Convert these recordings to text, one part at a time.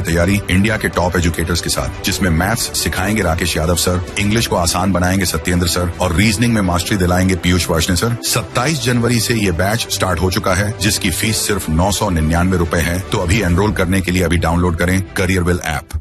तैयारी इंडिया के top educators के साथ, जिसमें मैथ्स सिखाएंगे राकेश यादव सर, इंग्लिश को आसान बनाएंगे सत्येंद्र सर और रीजनिंग में मास्टरी दिलाएंगे पीयूष वार्ष्णेय सर। 27 जनवरी से ये बैच स्टार्ट हो चुका है, जिसकी फीस सिर्फ 999 रुपए है। तो अभी एनरोल करने के लिए अभी डाउनलोड करें Careerwill app.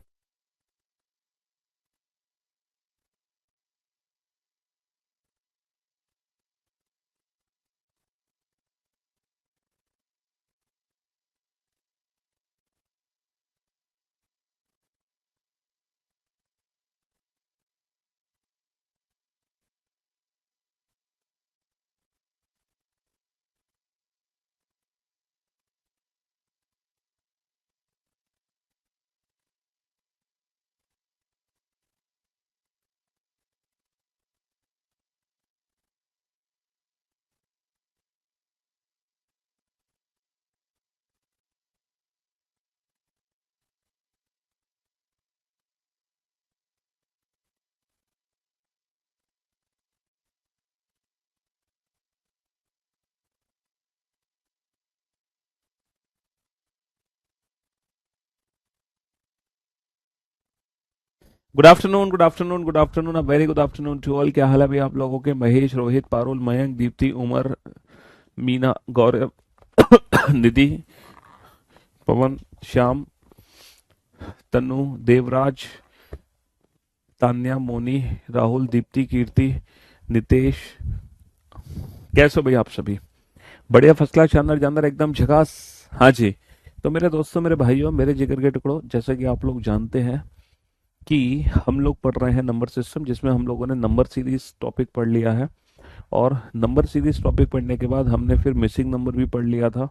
Good afternoon, good afternoon, good afternoon, a very good afternoon to all. क्या हाल है भाई आप लोगों के? महेश, रोहित, पारुल, मयंक, दीप्ति, उमर, मीना, गौरव, निधि, पवन, श्याम, तनु, देवराज, तान्या, मोनी, राहुल, दीप्ति, कीर्ति, नितेश, कैसे हो भाई आप सभी? बढ़िया, फर्स्ट क्लास, शानदार, जानदार, एकदम झकास। हाँ जी। तो मेरे दोस्तों, मेरे भाइयों, मेरे जिगर के टुकड़ों, जैसे कि आप लोग जानते हैं कि हम लोग पढ़ रहे हैं नंबर सिस्टम, जिसमें हम लोगों ने नंबर सीरीज टॉपिक पढ़ लिया है। और नंबर सीरीज टॉपिक पढ़ने के बाद हमने फिर मिसिंग नंबर भी पढ़ लिया था।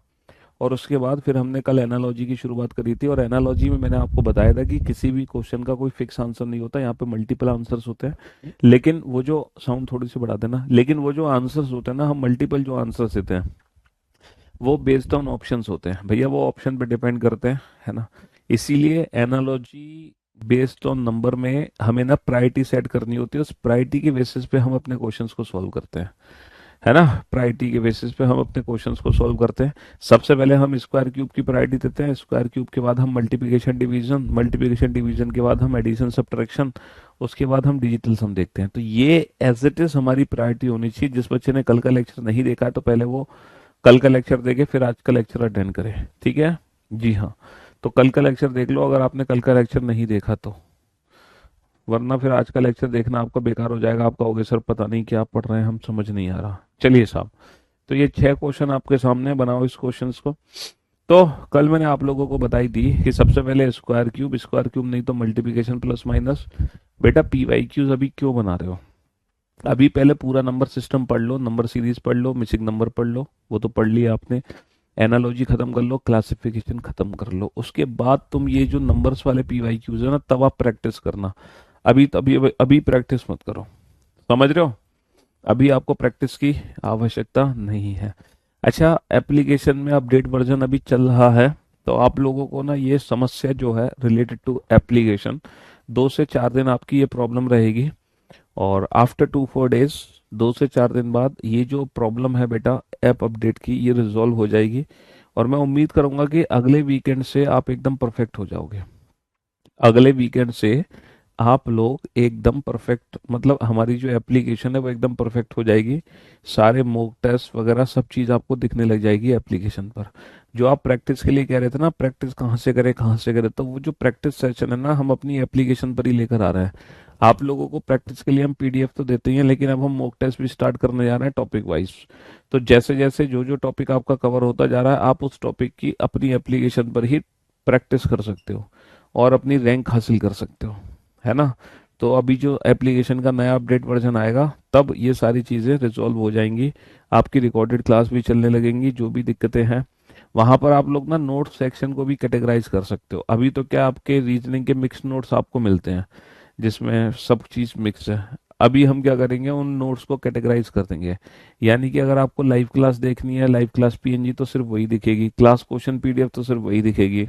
और उसके बाद फिर हमने कल एनालॉजी की शुरुआत करी थी। और एनालॉजी में मैंने आपको बताया था कि किसी भी क्वेश्चन का कोई फिक्स आंसर नहीं होता, यहाँ पे मल्टीपल आंसर्स होते हैं। लेकिन वो जो साउंड थोड़ी सी बढ़ा देना, लेकिन वो जो आंसर्स होते हैं ना, हम मल्टीपल जो आंसर्स देते हैं वो बेस्ड ऑन ऑप्शंस होते हैं भैया, वो ऑप्शन पे डिपेंड करते हैं, है ना। इसीलिए एनालॉजी बेस्ड ऑन नंबर में हमें ना प्रायोरिटी सेट करनी होती है। उस प्रायोरिटी के बेसिस पे हम अपने क्वेश्चंस को सॉल्व करते हैं, है ना। प्रायोरिटी के बेसिस पे हम अपने क्वेश्चंस को सॉल्व करते हैं। सबसे पहले हम स्क्वायर क्यूब की प्रायोरिटी देते हैं, स्क्वायर क्यूब के बाद हम मल्टीप्लिकेशन डिवीजन, मल्टीप्लिकेशन डिवीजन के बाद हम एडिशन सब्ट्रैक्शन, उसके बाद हम डिजिटल सम देखते हैं। तो ये एज इट इज हमारी प्रायोरिटी होनी चाहिए। जिस बच्चे ने कल का लेक्चर नहीं देखा है तो पहले वो कल का लेक्चर देखे, फिर आज का लेक्चर अटेंड करें, ठीक है जी। हाँ, तो कल का लेक्चर देख लो अगर आपने कल का लेक्चर नहीं देखा तो, वरना फिर आज का लेक्चर देखना आपका बेकार हो जाएगा। आप कहोगे सर पता नहीं क्या पढ़ रहे हैं, हम समझ नहीं आ रहा। चलिए साहब, तो ये 6 क्वेश्चन आपके सामने, बनाओ इस क्वेश्चंस को। तो कल मैंने आप लोगों को बताई थी कि सबसे पहले स्क्वायर क्यूब, स्क्वायर क्यूब नहीं तो मल्टीप्लिकेशन प्लस माइनस। बेटा पी वाई क्यूज अभी क्यों बना रहे हो? अभी पहले पूरा नंबर सिस्टम पढ़ लो, नंबर सीरीज पढ़ लो, मिसिंग नंबर पढ़ लो, वो तो पढ़ लिया आपने। एनालॉजी खत्म कर लो, क्लासिफिकेशन खत्म कर लो, उसके बाद तुम ये जो नंबर्स वाले पी वाई क्यूज है ना, तब आप प्रैक्टिस करना। अभी अभी अभी प्रैक्टिस मत करो, समझ रहे हो? अभी आपको प्रैक्टिस की आवश्यकता नहीं है। अच्छा, एप्लीकेशन में अपडेट वर्जन अभी चल रहा है, तो आप लोगों को ना ये समस्या जो है रिलेटेड टू एप्लीकेशन, 2 से 4 दिन आपकी ये प्रॉब्लम रहेगी। और आफ्टर 2-4 डेज, 2 से 4 दिन बाद ये जो प्रॉब्लम है बेटा ऐप अपडेट की, ये रिजॉल्व हो जाएगी। और मैं उम्मीद करूंगा कि अगले वीकेंड से आप एकदम परफेक्ट हो जाओगे। अगले वीकेंड से आप लोग एकदम परफेक्ट, मतलब हमारी जो एप्लीकेशन है वो एकदम परफेक्ट हो जाएगी। सारे मॉक टेस्ट वगैरह सब चीज़ आपको दिखने लग जाएगी एप्लीकेशन पर। जो आप प्रैक्टिस के लिए कह रहे थे ना, प्रैक्टिस कहाँ से करें कहाँ से करें, तो वो जो प्रैक्टिस सेशन है ना, हम अपनी एप्लीकेशन पर ही लेकर आ रहे हैं। आप लोगों को प्रैक्टिस के लिए हम पीडीएफ तो देते ही हैं, लेकिन अब हम मॉक टेस्ट भी स्टार्ट करने जा रहे हैं टॉपिक वाइज। तो जैसे जैसे जो जो टॉपिक आपका कवर होता जा रहा है, आप उस टॉपिक की अपनी एप्लीकेशन पर ही प्रैक्टिस कर सकते हो और अपनी रैंक हासिल कर सकते हो, है ना। तो अभी जो एप्लीकेशन का नया अपडेट वर्जन आएगा, तब ये सारी चीज़ें रिजॉल्व हो जाएंगी। आपकी रिकॉर्डेड क्लास भी चलने लगेंगी। जो भी दिक्कतें हैं वहां पर आप लोग ना नोट सेक्शन को भी कैटेगराइज कर सकते हो। अभी तो क्या आपके रीजनिंग के मिक्स नोट्स आपको मिलते हैं, जिसमें सब चीज़ मिक्स है। अभी हम क्या करेंगे, उन नोट्स को कैटेगराइज कर देंगे। यानी कि अगर आपको लाइव क्लास देखनी है, लाइव क्लास पीएनजी, तो सिर्फ वही दिखेगी। क्लास क्वेश्चन पीडीएफ तो सिर्फ वही दिखेगी।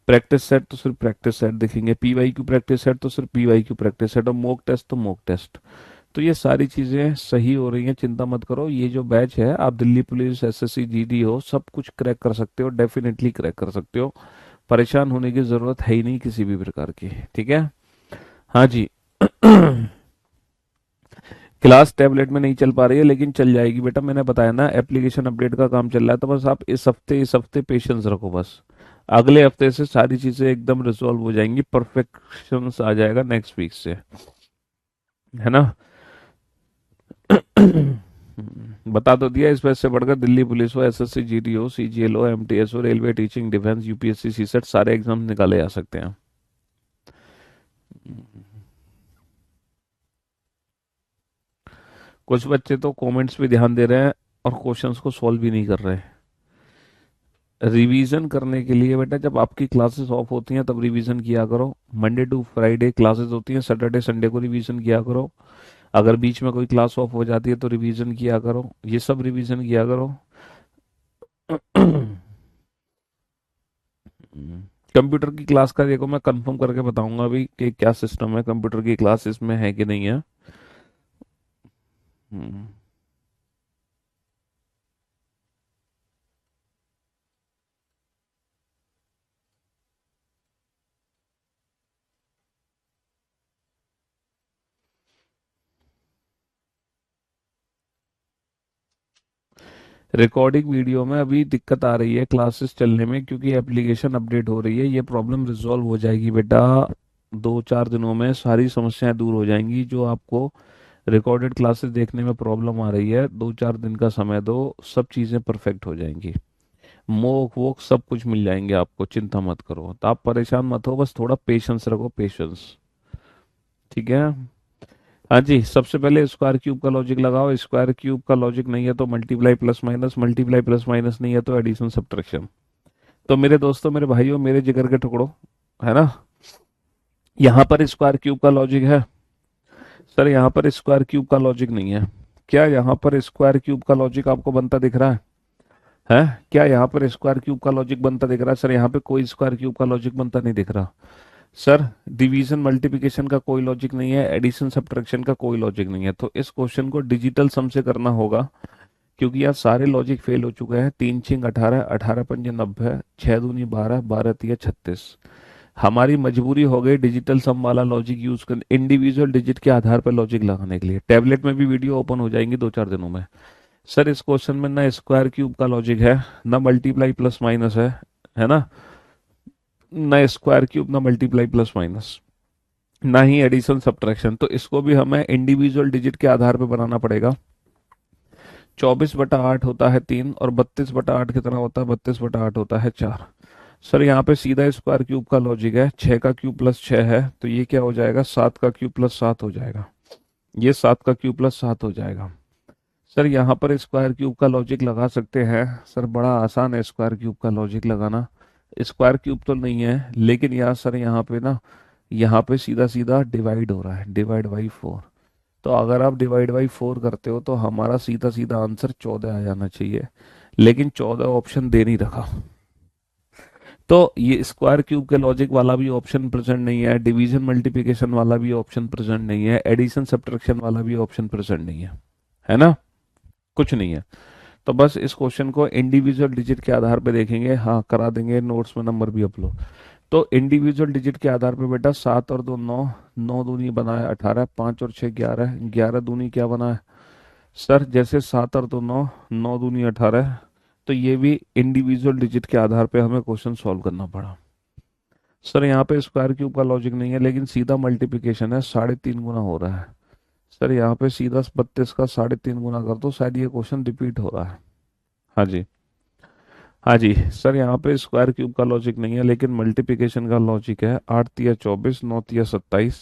प्रैक्टिस सेट तो सिर्फ प्रैक्टिस सेट दिखेंगे। पीवाई क्यू प्रैक्टिस सेट तो सिर्फ पीवाई क्यू प्रैक्टिस सेट, और मॉक टेस्ट तो मॉक टेस्ट। तो ये सारी चीज़ें सही हो रही हैं, चिंता मत करो। ये जो बैच है, आप दिल्ली पुलिस, एसएससी, जीडी हो, सब कुछ क्रैक कर सकते हो, डेफिनेटली क्रैक कर सकते हो। परेशान होने की जरूरत है ही नहीं किसी भी प्रकार की, ठीक है। हाँ जी। क्लास टैबलेट में नहीं चल पा रही है लेकिन चल जाएगी बेटा, मैंने बताया ना एप्लीकेशन अपडेट का काम चल रहा है, तो बस आप इस हफ्ते पेशेंस रखो बस। अगले हफ्ते से सारी चीजें एकदम रिजॉल्व हो जाएंगी, परफेक्शन आ जाएगा नेक्स्ट वीक से, है ना। बता तो दिया, इस वजह से बढ़कर दिल्ली पुलिस हो, एसएससी, जीडी हो, सीजीएल हो, एमटीएस हो, railway, teaching, defence, UPSC, CSAT, सारे एग्जाम निकाले जा सकते हैं। कुछ बच्चे तो कमेंट्स पे ध्यान दे रहे हैं और क्वेश्चंस को सॉल्व भी नहीं कर रहे हैं। रिवीजन करने के लिए बेटा जब आपकी क्लासेस ऑफ होती हैं तब रिवीजन किया करो। मंडे टू फ्राइडे क्लासेस होती हैं, सैटरडे संडे को रिवीजन किया करो। अगर बीच में कोई क्लास ऑफ हो जाती है तो रिवीजन किया करो, ये सब रिवीजन किया करो। कंप्यूटर की क्लास का देखो मैं कंफर्म करके बताऊंगा अभी कि क्या सिस्टम है, कंप्यूटर की क्लास इसमें है कि नहीं है। हम्म, रिकॉर्डिंग वीडियो में अभी दिक्कत आ रही है क्लासेस चलने में, क्योंकि एप्लीकेशन अपडेट हो रही है। ये प्रॉब्लम रिजॉल्व हो जाएगी बेटा, 2-4 दिनों में सारी समस्याएं दूर हो जाएंगी। जो आपको रिकॉर्डेड क्लासेस देखने में प्रॉब्लम आ रही है, 2-4 दिन का समय दो, सब चीज़ें परफेक्ट हो जाएंगी। मोक वोक सब कुछ मिल जाएंगे आपको, चिंता मत करो, तो आप परेशान मत हो, बस थोड़ा पेशेंस रखो, पेशेंस, ठीक है। हाँ जी, सबसे पहले स्क्वायर क्यूब का लॉजिक लगाओ। स्क्वायर क्यूब का लॉजिक नहीं है तो multiply plus minus, multiply plus minus नहीं है तो एडिशन सब्ट्रैक्शन। तो मेरे दोस्तों, मेरे भाइयों, मेरे जिगर के टुकड़ों, है ना, यहाँ पर स्क्वायर क्यूब का लॉजिक है। सर यहाँ पर स्क्वायर क्यूब का लॉजिक नहीं है। क्या यहाँ पर स्क्वायर क्यूब का लॉजिक आपको बनता दिख रहा है? क्या यहाँ पर स्क्वायर क्यूब का लॉजिक बनता दिख रहा है? सर यहाँ पे कोई स्क्वायर क्यूब का लॉजिक बनता नहीं दिख रहा। सर डिवीजन मल्टीप्लिकेशन का कोई लॉजिक नहीं है, एडिशन सब्ट्रैक्शन का कोई लॉजिक नहीं है, तो इस क्वेश्चन को डिजिटल सम से करना होगा, क्योंकि यहाँ सारे लॉजिक फेल हो चुके हैं। 3×6 = 18, 18×5 = 90, 6×2 = 12, 12×3 = 36। हमारी मजबूरी हो गई डिजिटल सम वाला लॉजिक यूज कर, इंडिविजुअल डिजिट के आधार पर लॉजिक लगाने के लिए। टैबलेट में भी वीडियो ओपन हो जाएंगी 2-4 दिनों में। सर इस क्वेश्चन में ना स्क्वायर क्यूब का लॉजिक है, ना मल्टीप्लाई प्लस माइनस है ना, ना स्क्वायर क्यूब, ना मल्टीप्लाई प्लस माइनस, ना ही एडिशन सब्ट्रैक्शन, तो इसको भी हमें इंडिविजुअल डिजिट के आधार पर बनाना पड़ेगा। 24/8 होता है 3, और 32/8 कितना होता है? 32/8 होता है 4। सर यहाँ पे सीधा स्क्वायर क्यूब का लॉजिक है, 6 का क्यूब प्लस 6 है, तो ये क्या हो जाएगा? 7 का क्यूब प्लस 7 हो जाएगा। ये 7 का क्यूब प्लस 7 हो जाएगा। सर यहाँ पर स्क्वायर क्यूब का लॉजिक लगा सकते हैं। सर बड़ा आसान है स्क्वायर क्यूब का लॉजिक लगाना। स्क्वायर क्यूब तो नहीं है, लेकिन यार सर यहाँ पे ना, यहाँ पे सीधा सीधा डिवाइड हो रहा है, डिवाइड बाई 4। तो अगर आप डिवाइड बाई 4 करते हो तो हमारा सीधा सीधा आंसर 14 आ जाना चाहिए, लेकिन 14 ऑप्शन दे नहीं रखा। तो ये स्क्वायर क्यूब के लॉजिक वाला भी ऑप्शन प्रेजेंट नहीं है, डिवीजन मल्टीप्लिकेशन वाला भी ऑप्शन प्रेजेंट नहीं है, एडिशन सब्ट्रैक्शन वाला भी ऑप्शन प्रेजेंट नहीं है ना, कुछ नहीं है। तो बस इस क्वेश्चन को इंडिविजुअल डिजिट के आधार पे देखेंगे। हाँ, करा देंगे, नोट्स में नंबर भी अपलोड। तो इंडिविजुअल डिजिट के आधार पे बेटा 7 और 2 9, 9×2 बना है 18, 5 और 6 11, 11×2 क्या बना है? सर जैसे 7 और 2 9, 9×2 18, तो ये भी इंडिविजुअल डिजिट के आधार पे हमें क्वेश्चन सॉल्व करना पड़ा। सर यहाँ पे स्क्वायर क्यूब का लॉजिक नहीं है, लेकिन सीधा मल्टीप्लिकेशन है, 3.5 गुना हो रहा है। सर यहाँ पे सीधा 32 का 3.5 गुना कर दो, शायद ये क्वेश्चन रिपीट हो रहा है। हाँ जी, हाँ जी। सर यहाँ पे स्क्वायर क्यूब का लॉजिक नहीं है, लेकिन मल्टीप्लिकेशन का लॉजिक है। 8×3 = 24, 9×3 = 27।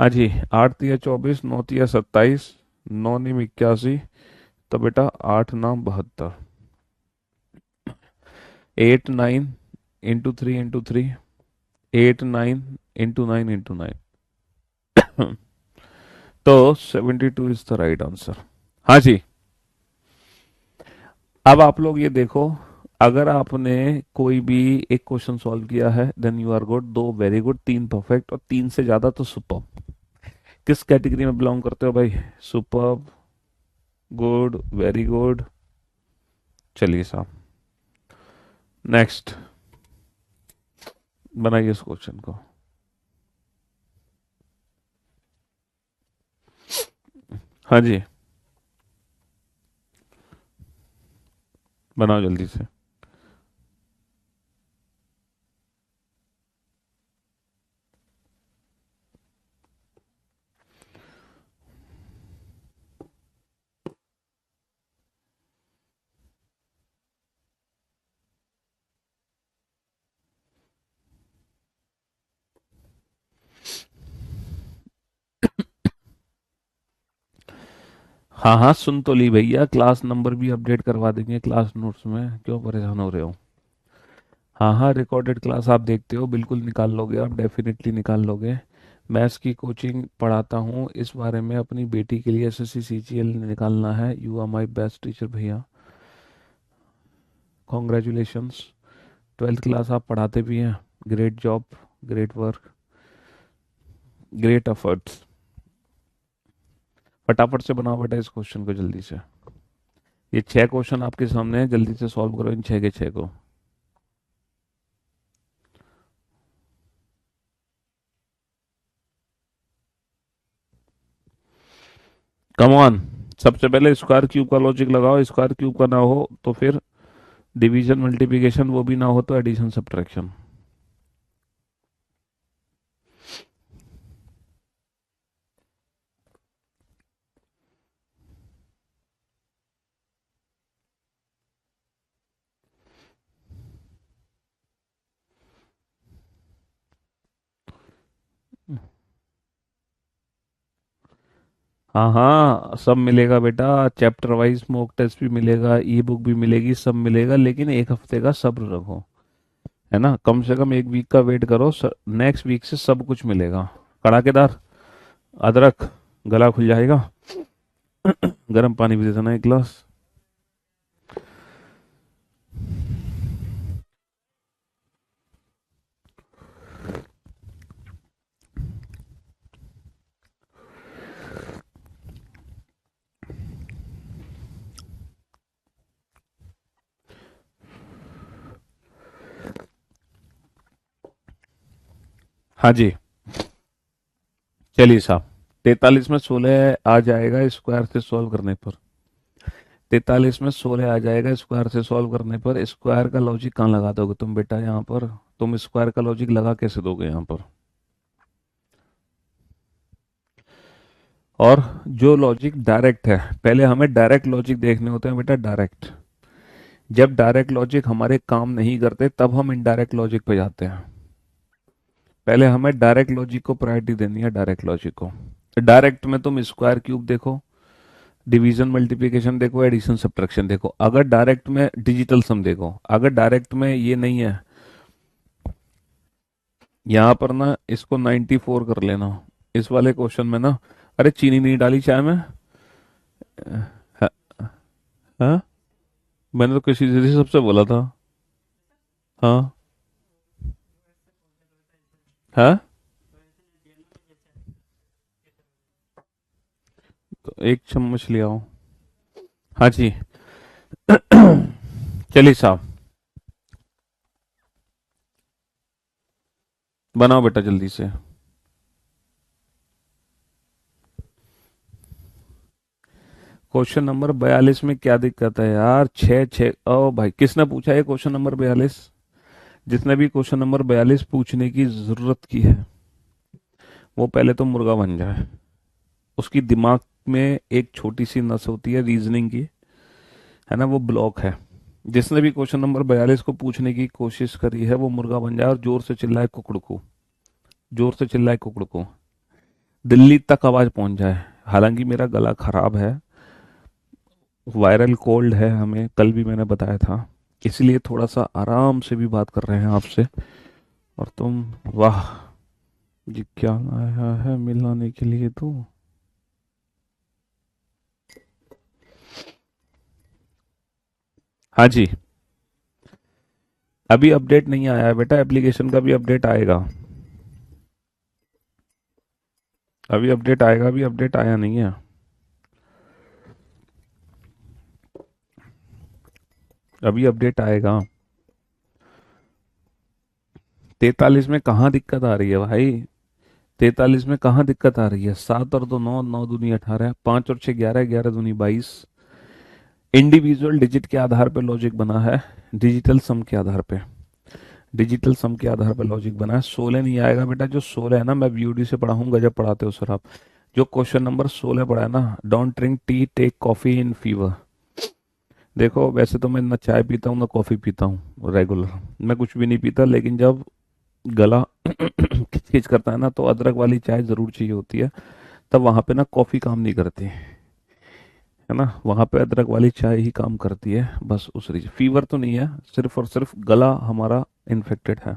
हाँ जी, 8×3 = 24, 9×3 = 27, 9×9 = 81, तो बेटा 8×9 = 72। 8 9 इंटू 3 इंटू 3, 8 9 इंटू 9 इंटू 9। तो 72 इज द राइट आंसर। हाँ जी। अब आप लोग ये देखो, अगर आपने कोई भी एक क्वेश्चन सॉल्व किया है then you are good, 2 very good, 3 perfect, और 3 से ज्यादा तो सुपर। किस कैटेगरी में बिलोंग करते हो भाई? सुपर, गुड, वेरी गुड, चलिए साहब, नेक्स्ट बनाइए इस क्वेश्चन को। हाँ जी, बनाओ जल्दी से। हाँ हाँ, सुन तो ली भैया, क्लास नंबर भी अपडेट करवा देंगे क्लास नोट्स में, क्यों परेशान हो रहे हो। हाँ हाँ, रिकॉर्डेड क्लास आप देखते हो, बिल्कुल निकाल लोगे आप, डेफिनेटली निकाल लोगे। मैथ्स की कोचिंग पढ़ाता हूँ, इस बारे में अपनी बेटी के लिए एसएससी सीजीएल निकालना है। You are my best teacher भैया, कॉन्ग्रेचुलेशंस। 12th क्लास आप पढ़ाते भी हैं, great job, great work, great efforts. फटाफट से बनाओ बेटा इस क्वेश्चन को जल्दी से। ये 6 क्वेश्चन आपके सामने है, जल्दी से सॉल्व करो इन 6 के 6 को। कम ऑन, सबसे पहले स्क्वायर क्यूब का लॉजिक लगाओ, स्क्वायर क्यूब का ना हो तो फिर डिवीजन मल्टीप्लिकेशन, वो भी ना हो तो एडिशन सब्ट्रैक्शन। हाँ हाँ, सब मिलेगा बेटा, चैप्टर वाइज मॉक टेस्ट भी मिलेगा, ई बुक भी मिलेगी, सब मिलेगा, लेकिन एक हफ्ते का सब्र रखो, है ना, कम से कम एक वीक का वेट करो, नेक्स्ट वीक से सब कुछ मिलेगा। कड़ाकेदार अदरक, गला खुल जाएगा। गर्म पानी भी दे देना एक गिलास। हाँ जी, चलिए साहब, 43 में 16 आ जाएगा स्क्वायर से सॉल्व करने पर। 43 में 16 आ जाएगा स्क्वायर से सॉल्व करने पर। स्क्वायर का लॉजिक कहाँ लगा दोगे तुम बेटा यहाँ पर, तुम स्क्वायर का लॉजिक लगा कैसे दोगे यहाँ पर। और जो लॉजिक डायरेक्ट है, पहले हमें डायरेक्ट लॉजिक देखने होते हैं बेटा, डायरेक्ट। जब डायरेक्ट लॉजिक हमारे काम नहीं करते तब हम इनडायरेक्ट लॉजिक पे जाते हैं। पहले हमें डायरेक्ट लॉजिक को प्रायोरिटी देनी है, डायरेक्ट लॉजिक को। डायरेक्ट में तुम स्क्वायर क्यूब देखो, डिवीजन मल्टीप्लिकेशन देखो, एडिशन सब्ट्रैक्शन देखो। अगर डायरेक्ट में डिजिटल सम देखो, अगर डायरेक्ट में ये नहीं है, यहाँ पर ना इसको 94 कर लेना, इस वाले क्वेश्चन में ना। अरे चीनी नहीं डाली चाय में। हाँ हाँ? मैंने तो किसी से सबसे बोला था। हाँ हाँ, तो एक चम्मच ले आओ। हाँ जी। चलिए साहब, बनाओ बेटा जल्दी से। क्वेश्चन नंबर 42 में क्या दिक्कत है यार, छः छः, ओ भाई किसने पूछा है क्वेश्चन नंबर 42। जिसने भी क्वेश्चन नंबर 42 पूछने की जरूरत की है, वो पहले तो मुर्गा बन जाए। उसकी दिमाग में एक छोटी सी नस होती है रीजनिंग की, है ना, वो ब्लॉक है। जिसने भी क्वेश्चन नंबर 42 को पूछने की कोशिश करी है वो मुर्गा बन जाए और जोर से चिल्लाए कुकड़ू, जोर से चिल्लाए कुकड़ू, दिल्ली तक आवाज पहुंच जाए। हालांकि मेरा गला खराब है, वायरल कोल्ड है हमें, कल भी मैंने बताया था, इसलिए थोड़ा सा आराम से भी बात कर रहे हैं आपसे। और तुम, वाह जी, क्या आया है मिलाने के लिए तू। हाँ जी, अभी अपडेट नहीं आया है बेटा, एप्लीकेशन का भी अपडेट आएगा। अभी अपडेट आएगा, अभी अपडेट आया नहीं है। अभी अपडेट आएगा। 43 में कहाँ दिक्कत आ रही है भाई? 43 में कहाँ दिक्कत आ रही है? 7 और 2 9, 9 दूनी 18, 5 और 6 11, 11 दूनी 22। इंडिविजुअल डिजिट के आधार पर लॉजिक बना है, डिजिटल सम के आधार पे, डिजिटल सम के आधार पर लॉजिक बना है। 16 नहीं आएगा बेटा, जो 16 है ना, मैं बीयूडी से पढ़ाऊंगा जब पढ़ाते हो सर आप। जो क्वेश्चन नंबर 16 पढ़ा है ना, don't drink tea take coffee in fever. देखो वैसे तो मैं ना चाय पीता हूँ ना कॉफी पीता हूँ रेगुलर, मैं कुछ भी नहीं पीता, लेकिन जब गला खिच करता है ना तो अदरक वाली चाय जरूर चाहिए होती है, तब वहां पे ना कॉफी काम नहीं करती है ना, वहां पे अदरक वाली चाय ही काम करती है, बस उस रीजन। फीवर तो नहीं है, सिर्फ और सिर्फ गला हमारा इन्फेक्टेड है।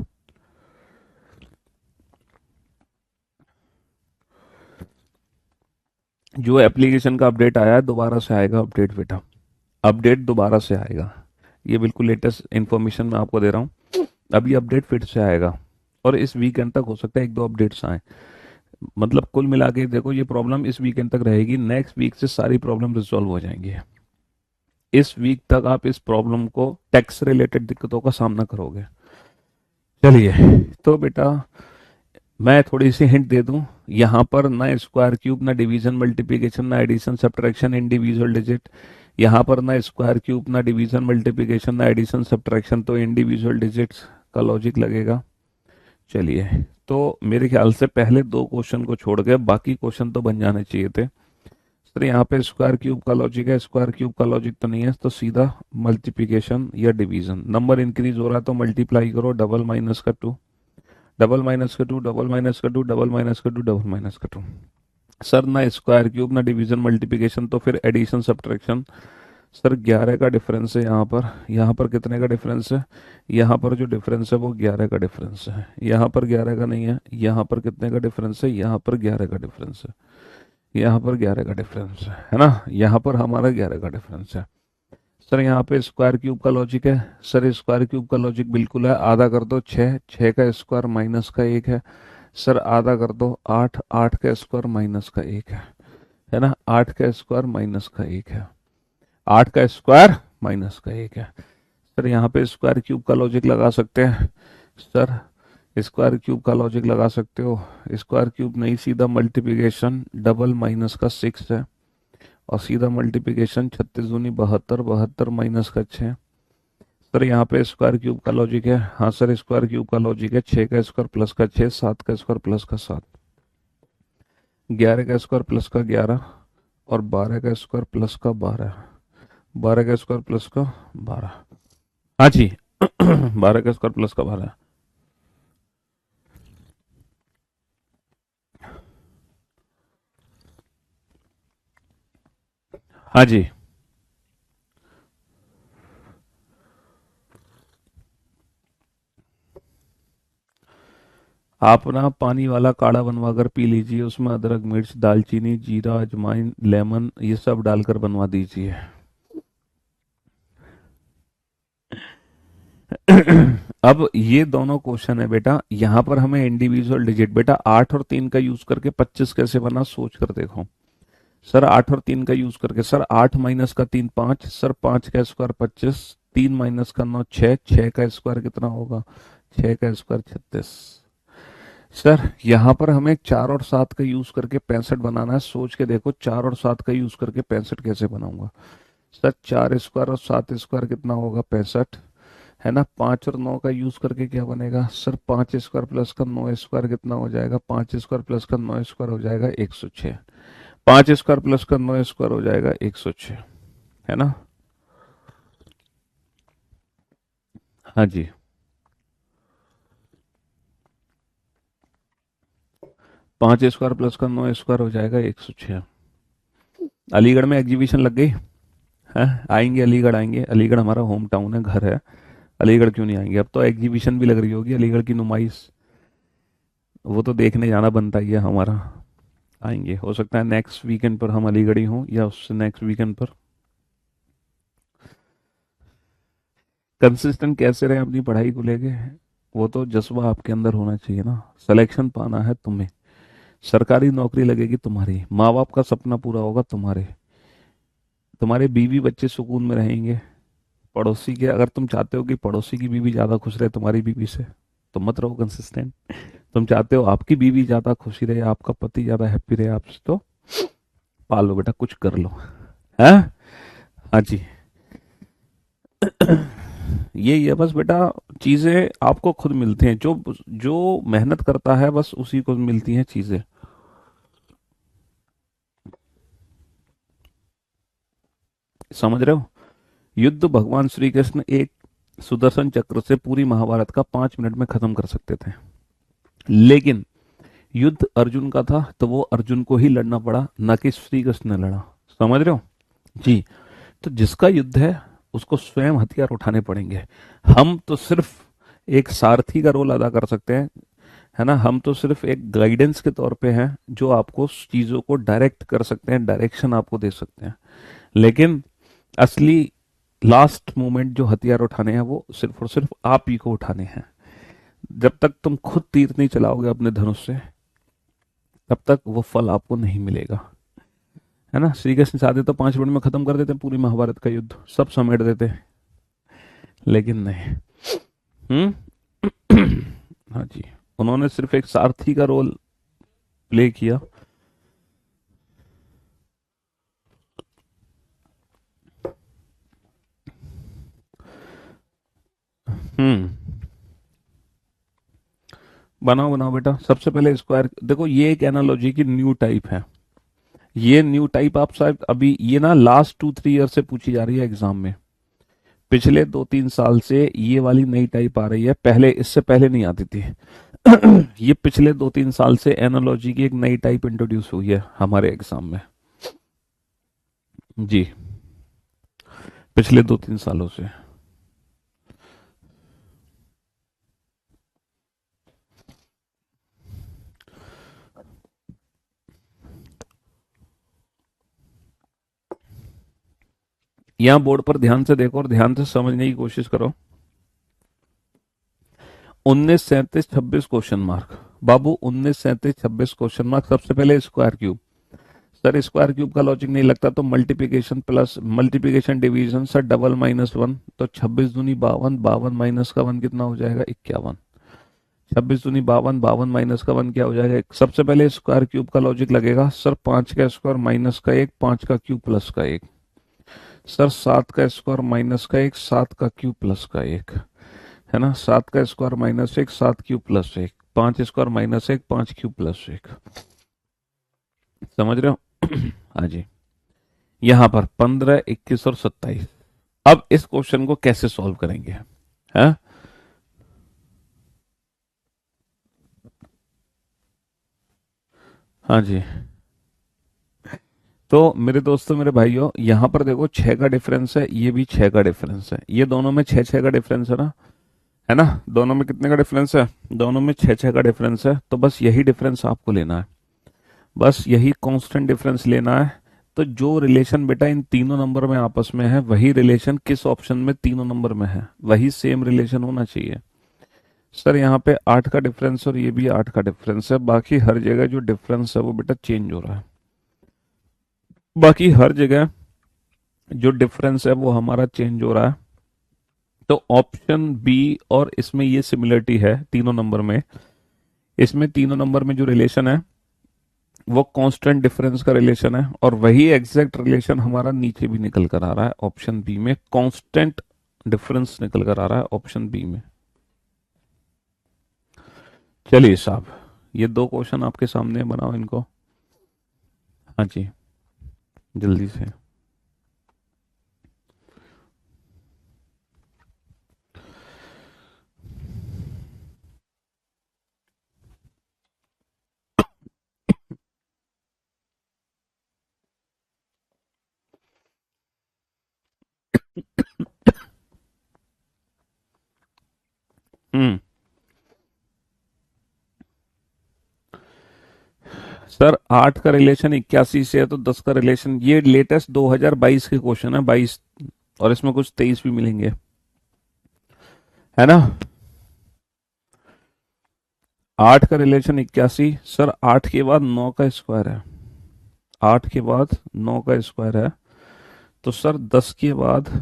जो एप्लीकेशन का अपडेट आया है दोबारा से आएगा अपडेट बेटा, अपडेट दोबारा से आएगा। ये बिल्कुल लेटेस्ट इन्फॉर्मेशन मैं आपको दे रहा हूँ, अभी अपडेट फिर से आएगा, और इस वीकेंड तक हो सकता है 1-2 अपडेट्स आए। मतलब कुल मिला के देखो, ये प्रॉब्लम इस वीकेंड तक रहेगी, नेक्स्ट वीक से सारी प्रॉब्लम रिजॉल्व हो जाएंगी। इस वीक तक आप इस प्रॉब्लम को, टैक्स रिलेटेड दिक्कतों का सामना करोगे। चलिए, तो बेटा मैं थोड़ी सी हिंट दे दूं, यहाँ पर ना स्क्वायर क्यूब, ना डिवीजन मल्टीप्लिकेशन, ना एडिशन सब्ट्रैक्शन इंडिविजुअल डिजिट। यहाँ पर ना स्क्वायर क्यूब, ना डिवीजन मल्टीप्लिकेशन, ना एडिशन सब्ट्रैक्शन, तो इंडिविजुअल डिजिट्स का लॉजिक लगेगा। चलिए, तो मेरे ख्याल से पहले 2 क्वेश्चन को छोड़ के बाकी क्वेश्चन तो बन जाने चाहिए थे सर। यहाँ पे स्क्वायर क्यूब का लॉजिक है, स्क्वायर क्यूब का लॉजिक तो नहीं है, तो सीधा मल्टीप्लिकेशन या डिवीजन। नंबर इंक्रीज हो रहा है तो मल्टीप्लाई करो, डबल माइनस का 2, डबल माइनस का 2, डबल माइनस का 2, डबल माइनस का 2, डबल माइनस का 2। सर ना स्क्वायर क्यूब ना डिवीजन मल्टीप्लिकेशन, तो फिर एडिशन सब्ट्रैक्शन। सर 11 का डिफरेंस है यहाँ पर कितने का डिफरेंस है? यहाँ पर जो डिफरेंस है वो 11 का डिफरेंस है, यहाँ पर 11 का नहीं है, यहाँ पर कितने का डिफरेंस है? यहाँ पर 11 का डिफरेंस है, यहाँ पर 11 का डिफरेंस है ना, यहाँ पर हमारा 11 का डिफरेंस है। सर यहाँ पे स्क्वायर क्यूब का लॉजिक है, सर स्क्वायर क्यूब का लॉजिक बिल्कुल है, आधा कर दो 6, 6 का स्क्वायर माइनस का 1 है। सर आधा कर दो 8, 8 का स्क्वायर माइनस का 1 है ना, 8 का स्क्वायर माइनस का 1 है, 8 का स्क्वायर माइनस का 1 है। सर यहाँ पे स्क्वायर क्यूब का लॉजिक लगा सकते हैं, सर स्क्वायर क्यूब का लॉजिक लगा सकते हो, स्क्वायर क्यूब नहीं, सीधा मल्टीप्लिकेशन, डबल माइनस का 6 है, और सीधा मल्टीप्लिकेशन 36 दूनी 72, 72 माइनस का 6। सर यहाँ पे स्क्वायर क्यूब का लॉजिक है, हाँ सर स्क्वायर क्यूब का लॉजिक है, 6 का स्क्वायर प्लस का 6, 7 का स्क्वायर प्लस का 7, 11 का स्क्वायर प्लस का 11, और 12 का स्क्वायर प्लस का 12, 12 का स्क्वायर प्लस का 12। हाँ जी 12 का स्क्वायर प्लस का 12। हाँ जी, आप ना पानी वाला काढ़ा बनवा कर पी लीजिए, उसमें अदरक मिर्च दालचीनी जीरा अजवाइन लेमन ये सब डालकर बनवा दीजिए। अब ये दोनों क्वेश्चन है बेटा, यहाँ पर हमें इंडिविजुअल डिजिट, बेटा 8 और 3 का यूज करके 25 कैसे बना सोच कर देखो। सर 8 और 3 का यूज करके, सर 8 माइनस का 3 5, सर 5 का स्क्वायर 25, 3 माइनस का 9 6, 6 का स्क्वायर कितना होगा? 6 का स्क्वायर 36। सर यहाँ पर हमें 4 और 7 का यूज करके 65 बनाना है, सोच के देखो 4 और 7 का यूज करके 65 कैसे बनाऊंगा? सर 4 स्क्वायर और 7 स्क्वायर कितना होगा? 65 है ना। 5 और 9 का यूज करके क्या बनेगा? सर 5 स्क्वायर प्लस का 9 स्क्वायर कितना हो जाएगा? 5 स्क्वायर प्लस का 9 स्क्वायर हो जाएगा 106, 5 स्क्वायर प्लस का 9 स्क्वायर हो जाएगा 106, है ना। हाँ जी, 5 स्क्वायर प्लस का 9 स्क्वायर हो जाएगा 106। अलीगढ़ में एग्जीबिशन लग गई है, आएंगे अलीगढ़, आएंगे अलीगढ़, हमारा होम टाउन है, घर है, अलीगढ़ क्यों नहीं आएंगे? अब तो एग्जीबिशन भी लग रही होगी अलीगढ़ की नुमाइश, वो तो देखने जाना बनता ही है हमारा। आएंगे, हो सकता है नेक्स्ट वीकेंड पर हम अलीगढ़ ही हों या उससे नेक्स्ट वीकेंड पर। कंसिस्टेंट कैसे रहे अपनी पढ़ाई को लेके, वो तो जज्बा आपके अंदर होना चाहिए ना। सिलेक्शन पाना है तुम्हें, सरकारी नौकरी लगेगी तुम्हारी, माँ बाप का सपना पूरा होगा तुम्हारे, तुम्हारे बीवी बच्चे सुकून में रहेंगे, पड़ोसी के, अगर तुम चाहते हो कि पड़ोसी की बीवी ज्यादा खुश रहे तुम्हारी बीवी से, तो मत रहो कंसिस्टेंट। तुम चाहते हो आपकी बीवी ज्यादा खुशी रहे, आपका पति ज्यादा हैप्पी रहे आपसे, तो पालो बेटा, कुछ कर लो। है। हाँ जी। यही है बस बेटा, चीजें आपको खुद मिलती हैं, जो जो मेहनत करता है बस उसी को मिलती हैं चीजें। समझ रहे हो? युद्ध भगवान श्री कृष्ण एक सुदर्शन चक्र से पूरी महाभारत का 5 मिनट में खत्म कर सकते थे, लेकिन युद्ध अर्जुन का था तो वो अर्जुन को ही लड़ना पड़ा, ना कि श्री कृष्ण ने लड़ा। समझ रहे हो जी? तो जिसका युद्ध है उसको स्वयं हथियार उठाने पड़ेंगे। हम तो सिर्फ एक सारथी का रोल अदा कर सकते हैं, है ना, हम तो सिर्फ एक गाइडेंस के तौर पे हैं, जो आपको चीजों को डायरेक्ट कर सकते हैं, डायरेक्शन आपको दे सकते हैं। लेकिन असली लास्ट मोमेंट जो हथियार उठाने हैं वो सिर्फ और सिर्फ आप ही को उठाने हैं। जब तक तुम खुद तीर नहीं चलाओगे अपने धनुष से, तब तक वो फल आपको नहीं मिलेगा। है ना? श्री कृष्ण चाहते तो 5 मिनट में खत्म कर देते पूरी महाभारत का युद्ध, सब समेट देते, लेकिन नहीं। हाँ जी, उन्होंने सिर्फ एक सारथी का रोल प्ले किया। हम्म बनाओ बनाओ बेटा। सबसे पहले स्क्वायर देखो, ये एक एनालॉजी की न्यू टाइप है। ये न्यू टाइप आप शायद अभी, ये ना लास्ट 2-3 ईयर से पूछी जा रही है एग्जाम में। पिछले 2-3 साल से ये वाली नई टाइप आ रही है, पहले इससे पहले नहीं आती थी। ये पिछले 2-3 साल से एनालॉजी की एक नई टाइप इंट्रोड्यूस हुई है हमारे एग्जाम में जी, पिछले 2-3 सालों से। यहां बोर्ड पर ध्यान से देखो और ध्यान से समझने की कोशिश करो। 19, 37, 26 क्वेश्चन मार्क बाबू, 19, 37, 26 क्वेश्चन मार्क। सबसे पहले square cube. Sir square cube का लॉजिक नहीं लगता तो multiplication plus multiplication division sir double -1, तो 26 दूनी 52, 52 माइनस का 1 कितना हो जाएगा? 51। 26 दूनी 52, 52 माइनस का 1 क्या हो जाएगा? सबसे पहले स्क्वायर क्यूब का लॉजिक लगेगा सर 5 का स्क्वायर माइनस का 1, 5 का क्यूब प्लस का 1। सर 7 का स्क्वायर माइनस का 1, 7 का क्यूब प्लस का 1, है ना? 7 का square -1, 7 cube plus 1, 5 square -1, 5 cube plus 1। समझ रहे हो? हाँ जी। यहां पर 15, 21 और 27। अब इस क्वेश्चन को कैसे सॉल्व करेंगे? है? हाँ जी। तो मेरे दोस्तों, मेरे भाइयों, यहां पर देखो 6 का डिफरेंस है, ये भी 6 का डिफरेंस है, ये दोनों में 6-6 का डिफरेंस है ना? है ना? दोनों में कितने का डिफरेंस है? दोनों में 6-6 का डिफरेंस है। तो बस यही डिफरेंस आपको लेना है, बस यही कांस्टेंट डिफरेंस लेना है। तो जो रिलेशन बेटा इन तीनों नंबर में आपस में है, वही रिलेशन किस ऑप्शन में तीनों नंबर में है, वही सेम रिलेशन होना चाहिए। सर यहाँ पे 8 का डिफरेंस और ये भी 8 का डिफरेंस है, बाकी हर जगह जो डिफरेंस है वो बेटा चेंज हो रहा है। बाकी हर जगह जो डिफरेंस है वो हमारा चेंज हो रहा है। तो ऑप्शन बी और इसमें ये सिमिलरिटी है तीनों नंबर में। इसमें तीनों नंबर में जो रिलेशन है वो कांस्टेंट डिफरेंस का रिलेशन है, और वही एग्जैक्ट रिलेशन हमारा नीचे भी निकल कर आ रहा है ऑप्शन बी में। कांस्टेंट डिफरेंस निकल कर आ रहा है ऑप्शन बी में। चलिए साहब, ये 2 क्वेश्चन आपके सामने, बनाओ इनको। हाँ जी, जल्दी से। हम्म सर 8 का रिलेशन 81 से है, तो 10 का रिलेशन, ये लेटेस्ट 2022 के क्वेश्चन है, 22, और इसमें कुछ 23 भी मिलेंगे, है ना? 8 का रिलेशन 81, सर 8 के बाद 9 का स्क्वायर है, 8 के बाद 9 का स्क्वायर है, तो सर 10 के बाद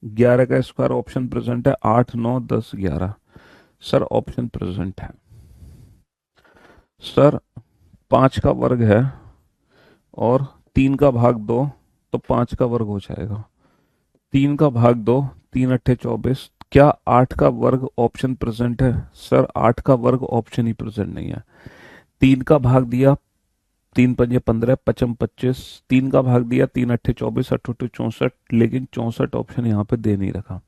11 का स्क्वायर ऑप्शन प्रेजेंट है, 8 9 10 11, सर ऑप्शन प्रेजेंट है। सर 5 का वर्ग है और 3 का भाग 2, तो 5 का वर्ग हो जाएगा। 3 का भाग 2, 3 अट्ठे 24, क्या 8 का वर्ग ऑप्शन प्रेजेंट है? सर 8 का वर्ग ऑप्शन ही प्रेजेंट नहीं है। 3 का भाग दिया, 3 पंजे 15, पचम 25, 3 का भाग दिया, 3 अट्ठे 24, 8 अट्ठे 64, लेकिन 64 ऑप्शन यहाँ पे दे नहीं रखा।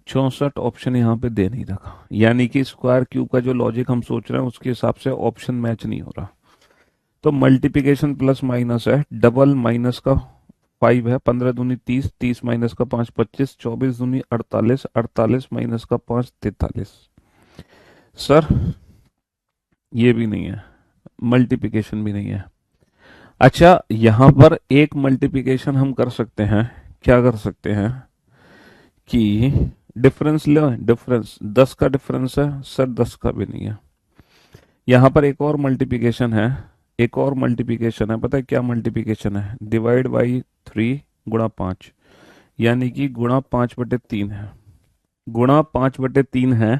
64 ऑप्शन यहाँ पे दे नहीं रखा, यानी कि स्क्वायर क्यूब का जो लॉजिक हम सोच रहे हैं उसके हिसाब से ऑप्शन मैच नहीं हो रहा। तो मल्टीप्लिकेशन प्लस माइनस है, डबल माइनस का 5 है, 15 दूनी 30, 30 माइनस का 5 25, 24 दूनी 48, 48 माइनस का 5 43। सर ये भी नहीं है, मल्टीप्लिकेशन भी नहीं है। अच्छा, यहां पर एक मल्टीप्लिकेशन हम कर सकते हैं, क्या कर सकते हैं कि डिफरेंस लो, डिफरेंस 10 का डिफरेंस है, सर 10 का भी नहीं है। यहां पर एक और मल्टीप्लिकेशन है, एक और मल्टीप्लिकेशन है, पता है क्या मल्टीप्लिकेशन है? डिवाइड बाई 3 गुणा 5, यानी कि गुणा 5/3 है, गुणा 5/3 है,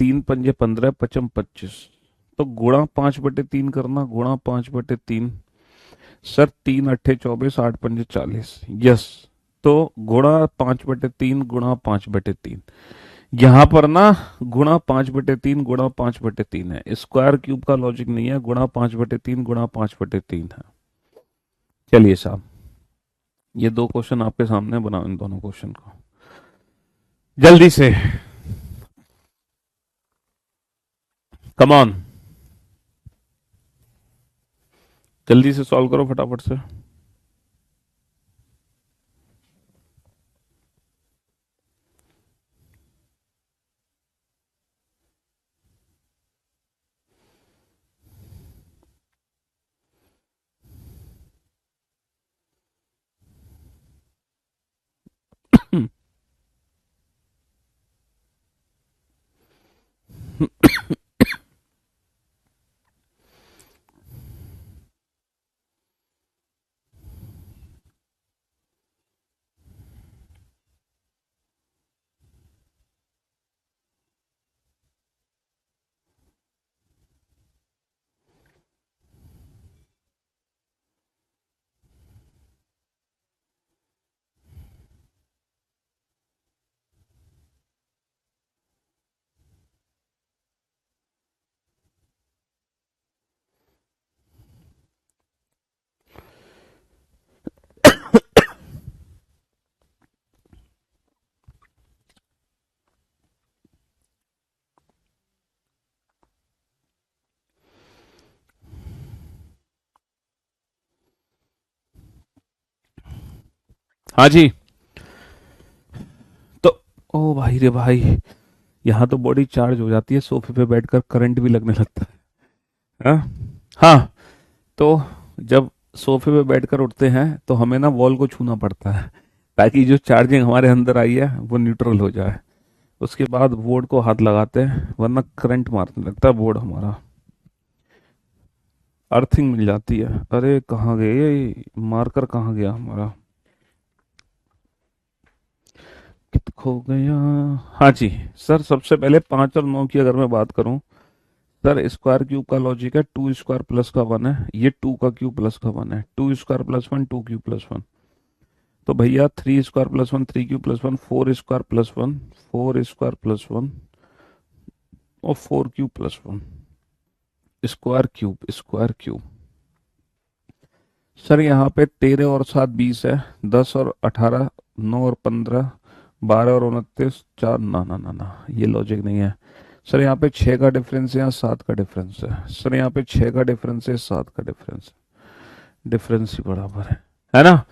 3 पंजे 15, पचम 25, तो गुणा 5/3 करना, गुणा 5/3, सर 3 अट्ठे 24, 8 पंजे 40, यस। तो गुणा 5/3 गुणा 5/3, यहां पर ना गुणा 5/3 गुणा 5/3 है, स्क्वायर क्यूब का लॉजिक नहीं है, गुणा 5/3 गुणा 5/3 है। चलिए साहब, ये 2 क्वेश्चन आपके सामने बनाओ, इन दोनों क्वेश्चन को जल्दी से, कम ऑन, जल्दी से सॉल्व करो फटाफट से। हाँ जी, तो ओ भाई रे भाई, यहाँ तो बॉडी चार्ज हो जाती है, सोफे पे बैठकर करंट भी लगने लगता है। हाँ हाँ, तो जब सोफे पे बैठकर उठते हैं तो हमें ना वॉल को छूना पड़ता है, ताकि जो चार्जिंग हमारे अंदर आई है वो न्यूट्रल हो जाए। उसके बाद बोर्ड को हाथ लगाते हैं, वरना करंट मारने लगता है बोर्ड हमारा, अर्थिंग मिल जाती है। अरे कहाँ गए ये मार्कर, कहाँ गया हमारा, कित खो गया। हाँ जी, सर सबसे पहले 5 और 9 की अगर मैं बात करूं, सर स्क्वायर क्यूब का लॉजिक है 2 स्क्वायर प्लस का 1 है, ये 2 का क्यूब प्लस का 1 है, 2 स्क्वायर प्लस 1 2 क्यूब प्लस 1, तो भैया 3 square plus 1 3 cube plus 1, 4 square plus 1 4 square plus 1 और 4 cube plus 1, square cube square cube. Sir यहाँ पे 13 और 7 20 है, 10 और 18, 9 और 15, 12 और 29, 4, ना ना ना ना, ये लॉजिक नहीं है। सर यहाँ पे 6 का डिफरेंस है, यहाँ 7 का डिफरेंस है, सर यहाँ पे 6 का डिफरेंस है, 7 का डिफरेंस है, डिफरेंस ही बराबर है ना?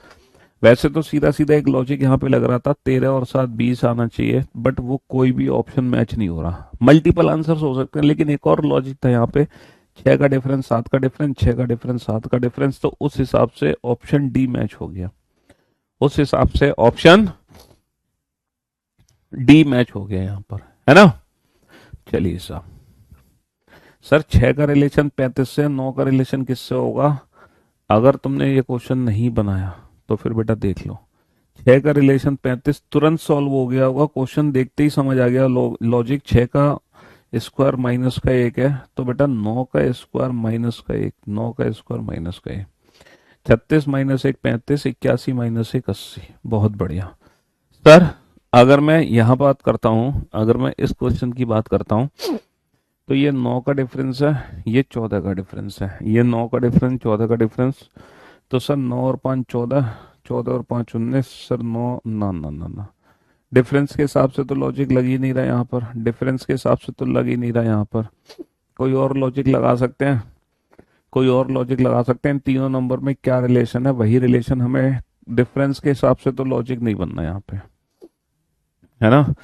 वैसे तो सीधा सीधा एक लॉजिक यहाँ पे लग रहा था, 13 और 7 20 आना चाहिए, बट वो कोई भी ऑप्शन मैच नहीं हो रहा। मल्टीपल आंसर्स हो सकते हैं, लेकिन एक और लॉजिक था यहाँ पे, 6 का डिफरेंस 7 का डिफरेंस, 6 का डिफरेंस 7 का डिफरेंस, तो उस हिसाब से ऑप्शन डी मैच हो गया, उस हिसाब से ऑप्शन डी मैच हो गया यहाँ पर, है ना? चलिए साहब, सर 6 का रिलेशन 35 से, 9 का रिलेशन किससे होगा? अगर तुमने ये क्वेश्चन नहीं बनाया तो फिर बेटा देख लो, 6 का रिलेशन 35 तुरंत सॉल्व हो गया होगा, क्वेश्चन देखते ही समझ आ गया लॉजिक। 6 का स्क्वायर माइनस का 1 है, तो बेटा 9 का स्क्वायर माइनस का 1, 9 का स्क्वायर माइनस का 1, 36 माइनस 1 35, 81 माइनस 1 80। बहुत बढ़िया सर। अगर मैं यहाँ बात करता हूँ, अगर मैं इस क्वेश्चन की बात करता हूँ, तो ये 9 का डिफरेंस है, ये 14 का डिफरेंस है, ये 9 का डिफरेंस 14 का डिफरेंस। तो सर 9 और 5 14, 14 और 5 19, सर 9 ना ना ना ना, डिफरेंस के हिसाब से तो लॉजिक लग ही नहीं रहा यहाँ पर, डिफरेंस के हिसाब से तो लग ही नहीं रहा यहाँ पर। कोई और लॉजिक लगा सकते हैं, कोई और लॉजिक लगा सकते हैं। इन तीनों नंबर में क्या रिलेशन है, वही रिलेशन हमें, डिफरेंस के हिसाब से तो लॉजिक नहीं बनना यहाँ पे, है ना।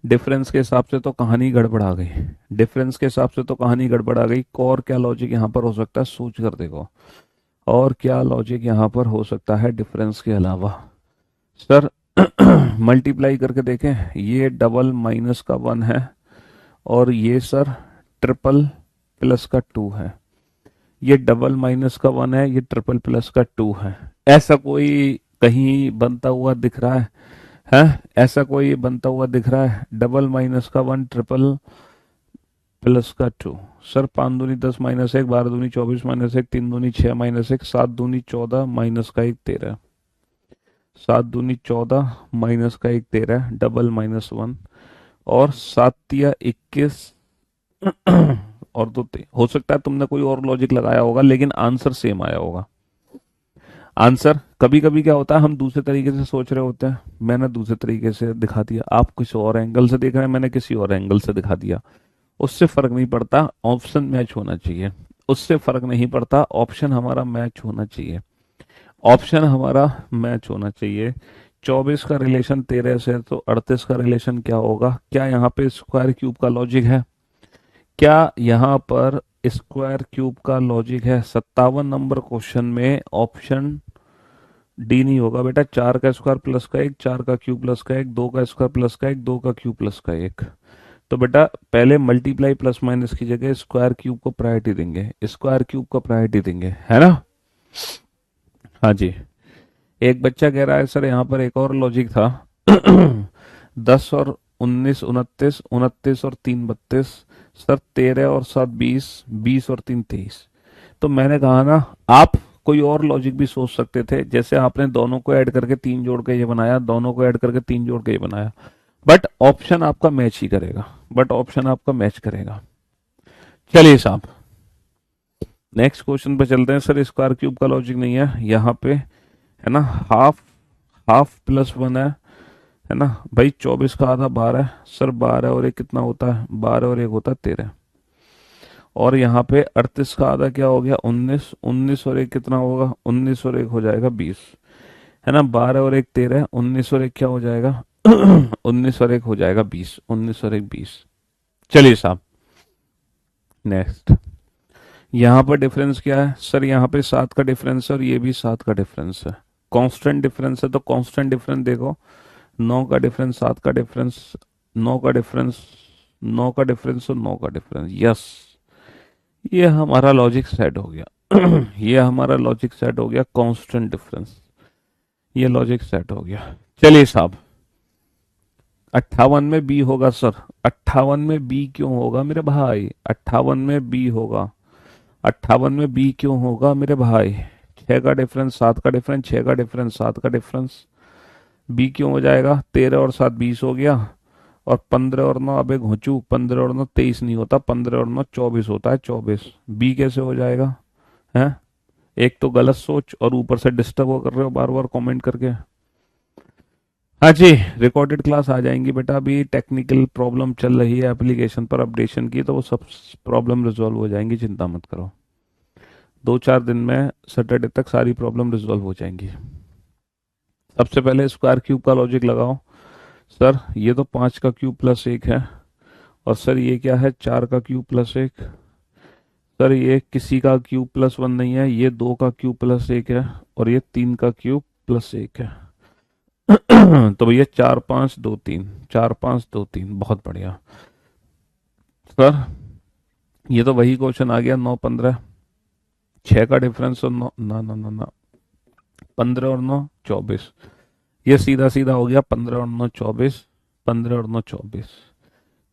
डिफरेंस के हिसाब से तो कहानी गड़बड़ा गई, डिफरेंस के हिसाब से तो कहानी गड़बड़ा गई। और क्या लॉजिक यहाँ पर हो सकता है, सोच कर देखो, और क्या लॉजिक यहाँ पर हो सकता है डिफरेंस के अलावा। सर मल्टीप्लाई करके देखें, ये डबल माइनस का 1 है, और ये सर ट्रिपल प्लस का 2 है। ये डबल माइनस का 1 है, ये ट्रिपल प्लस का 2 है। ऐसा कोई कहीं बनता हुआ दिख रहा है? ऐसा कोई बनता हुआ दिख रहा है? डबल माइनस का 1, ट्रिपल प्लस का 2। सर 5 दूनी 10 माइनस 1, 12 दूनी 24 माइनस 1, 3 दूनी 6 माइनस 1, 7 दूनी 14 माइनस का 1 13, 7 दूनी 14 माइनस का 1 13, डबल माइनस 1, और 7 तिया 21 और 2 हो सकता है तुमने कोई और लॉजिक लगाया होगा, लेकिन आंसर सेम आया होगा। आंसर कभी कभी क्या होता है, हम दूसरे तरीके से सोच रहे होते हैं, मैंने दूसरे तरीके से दिखा दिया, आप किसी और एंगल से देख रहे हैं, मैंने किसी और एंगल से दिखा दिया। उससे फर्क नहीं पड़ता, ऑप्शन मैच होना चाहिए। उससे फर्क नहीं पड़ता, ऑप्शन हमारा मैच होना चाहिए, ऑप्शन हमारा मैच होना चाहिए। 24 का रिलेशन 13 से, तो 38 का रिलेशन क्या होगा? क्या यहाँ पे स्क्वायर क्यूब का लॉजिक है? क्या यहाँ पर स्क्वायर क्यूब का लॉजिक है? 57 नंबर क्वेश्चन में ऑप्शन डी नहीं होगा बेटा। 4 का स्क्वायर प्लस का 1, 4 का क्यूब प्लस का 1, 2 का स्क्वायर प्लस का 1, 2 का क्यूब प्लस का 1। तो बेटा पहले मल्टीप्लाई प्लस माइनस की जगह स्क्वायर क्यूब को प्रायोरिटी देंगे, स्क्वायर क्यूब को प्रायोरिटी देंगे, है ना। हाँ जी। एक बच्चा कह रहा है सर यहाँ पर एक और लॉजिक था 10 और 19 29, 29 और 3 32, सर 13 और 7 20, 20 और 3 23। तो मैंने कहा ना, आप कोई और लॉजिक भी सोच सकते थे, जैसे आपने दोनों को ऐड करके 3 जोड़ के ये बनाया, दोनों को ऐड करके 3 जोड़ के ये बनाया, बट ऑप्शन आपका मैच ही करेगा, बट ऑप्शन आपका मैच करेगा। चलिए साहब नेक्स्ट क्वेश्चन पे चलते हैं। सर स्क्वायर क्यूब का लॉजिक नहीं है यहाँ पे, है ना। हाफ, हाफ प्लस 1 है ना भाई। 24 का आधा 12, सर 12 और 1 कितना होता है? 12 और 1 होता है 13। और यहाँ पे 38 का आधा क्या हो गया? 19, 19 और 1 कितना होगा? 19 और 1 हो जाएगा 20, है ना। 12 और 1 13, 19 और 1 क्या हो जाएगा? 19 और 1 हो जाएगा 20, 19 और 1 20। चलिए साहब नेक्स्ट, यहाँ पर डिफरेंस क्या है? सर यहाँ पे 7 का डिफरेंस है, और ये भी 7 का डिफरेंस है, कांस्टेंट डिफरेंस है। तो कांस्टेंट डिफरेंस देखो, 9 का डिफरेंस, 7 का डिफरेंस, 9 का डिफरेंस, 9 का डिफरेंस और 9 का डिफरेंस। यस, ये हमारा लॉजिक सेट हो गया ये हमारा लॉजिक सेट हो गया, कांस्टेंट डिफरेंस, ये लॉजिक सेट हो गया। चलिए साहब 58 में बी होगा सर। 58 में बी क्यों होगा मेरे भाई? 58 में बी होगा, 58 में बी क्यों होगा मेरे भाई? 6 का डिफरेंस, 7 का डिफरेंस, 6 का डिफरेंस, 7 का डिफरेंस, बी क्यों हो जाएगा? 13 और 7 20 हो गया, और 15 और 9, अब एक घोंचू, 15 और 9 23 नहीं होता, 15 और 9 24 होता है, 24। बी कैसे हो जाएगा? हैं, एक तो गलत सोच, और ऊपर से डिस्टर्ब हो कर रहे हो बार बार कमेंट करके। हाँ जी, रिकॉर्डेड क्लास आ जाएंगी बेटा, अभी टेक्निकल प्रॉब्लम चल रही है एप्लीकेशन पर अपडेशन की, तो वो सब प्रॉब्लम रिजॉल्व हो जाएंगी, चिंता मत करो। 2-4 दिन में सैटरडे तक सारी प्रॉब्लम रिजॉल्व हो जाएंगी। सबसे पहले स्क्वायर क्यूब का लॉजिक लगाओ। सर ये तो 5 का क्यूब प्लस 1 है, और सर ये क्या है? 4 का क्यूब प्लस 1। सर ये किसी का क्यूब प्लस 1 नहीं है, ये 2 का क्यूब प्लस 1 है, और ये 3 का क्यूब प्लस 1 है तो भैया 4 5 2 3, 4 5 2 3, बहुत बढ़िया। सर ये तो वही क्वेश्चन आ गया, 9 15, 6 का डिफरेंस और 9 ना ना ना ना, 15 और 9 24, ये सीधा सीधा हो गया 15 और 9 24, 15 और 9 24,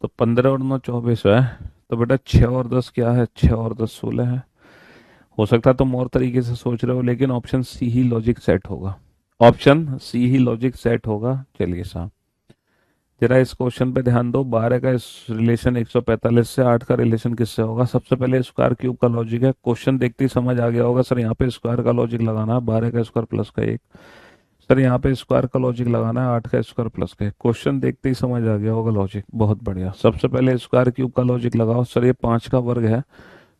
तो 15 और 9 24 है, तो बेटा 6 और 10 क्या है, 6 और 10 16 है। हो सकता है तुम और तरीके से सोच रहे हो, लेकिन ऑप्शन सी ही लॉजिक सेट होगा, ऑप्शन सी ही लॉजिक सेट होगा। चलिए साहब, जरा इस क्वेश्चन पे ध्यान दो। 12 का इस रिलेशन 145 से, 8 का रिलेशन किससे होगा। सबसे पहले स्क्वायर क्यूब का लॉजिक है, क्वेश्चन देखते ही समझ आ गया होगा सर यहाँ पे स्क्वायर का लॉजिक लगाना है, 12 का स्क्वायर प्लस का 1। सर यहाँ पे स्क्वायर का लॉजिक लगाना है, 8 का स्क्वायर प्लस का 1। क्वेश्चन देखते ही समझ आ गया होगा लॉजिक, बहुत बढ़िया। सबसे पहले स्क्वायर क्यूब का लॉजिक लगाओ। सर ये 5 का वर्ग है,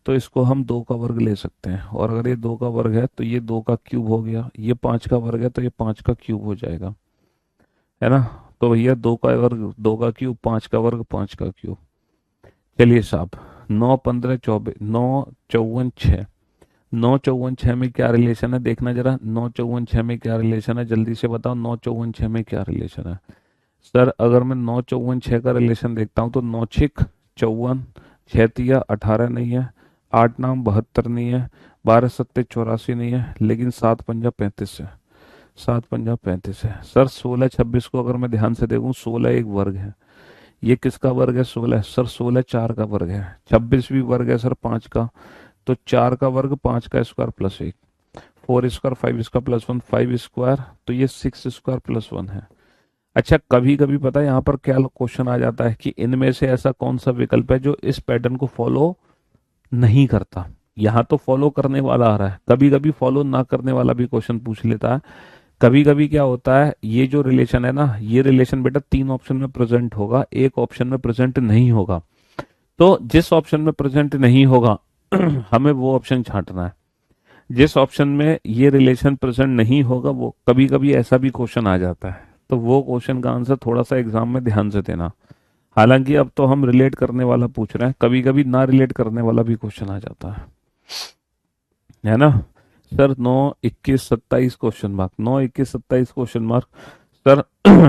तो इसको हम 2 का वर्ग ले सकते हैं, और अगर ये 2 का वर्ग है तो ये 2 का क्यूब हो गया, ये 5 का वर्ग है तो ये 5 का क्यूब हो जाएगा, है ना। तो भैया 2 का वर्ग 2 का क्यूब, 5 का वर्ग 5 का क्यूब। चलिए साहब, 9 15 24, 9 54 6, 9 54 6 में क्या रिलेशन है, देखना जरा। 9 54 6 में क्या रिलेशन है, जल्दी से बताओ। 9 54 6 में क्या रिलेशन है। सर अगर मैं 9 54 6 का रिलेशन देखता हूँ तो 9 6 54, 6 तिया 18 नहीं है, 8 नाम 72 नहीं है, 12 सत्ते 84 नहीं है, लेकिन 7 पंजा 35 है, 7 पंजा 35 है। सर 16 26 को अगर मैं ध्यान से देखूं, 16 एक वर्ग है, ये किसका वर्ग है, 16। सर 16 4 का वर्ग है, 26 भी वर्ग है सर 5 का, तो 4 का वर्ग 5 का स्क्वायर प्लस 1, 4 स्क्वायर 5 इसका प्लस 1, 5 स्क्वायर, तो ये 6 स्क्वायर प्लस 1 है। अच्छा, कभी कभी पता है यहाँ पर क्या क्वेश्चन आ जाता है कि इनमें से ऐसा कौन सा विकल्प है जो इस पैटर्न को फॉलो नहीं करता। यहाँ तो फॉलो करने वाला आ रहा है, कभी कभी फॉलो ना करने वाला भी क्वेश्चन पूछ लेता है। कभी कभी क्या होता है, ये जो रिलेशन है ना, ये रिलेशन बेटा 3 ऑप्शन में प्रेजेंट होगा, एक ऑप्शन में प्रेजेंट नहीं होगा। तो जिस ऑप्शन में प्रेजेंट नहीं होगा हमें वो ऑप्शन छांटना है। जिस ऑप्शन में ये रिलेशन प्रेजेंट नहीं होगा, वो कभी कभी ऐसा भी क्वेश्चन आ जाता है, तो वो क्वेश्चन का आंसर थोड़ा सा एग्जाम में ध्यान से देना। हालांकि अब तो हम रिलेट करने वाला पूछ रहे हैं, कभी कभी ना रिलेट करने वाला भी क्वेश्चन आ जाता है ना। Sir 9 21 27 question mark, 9 21 27 question mark. Sir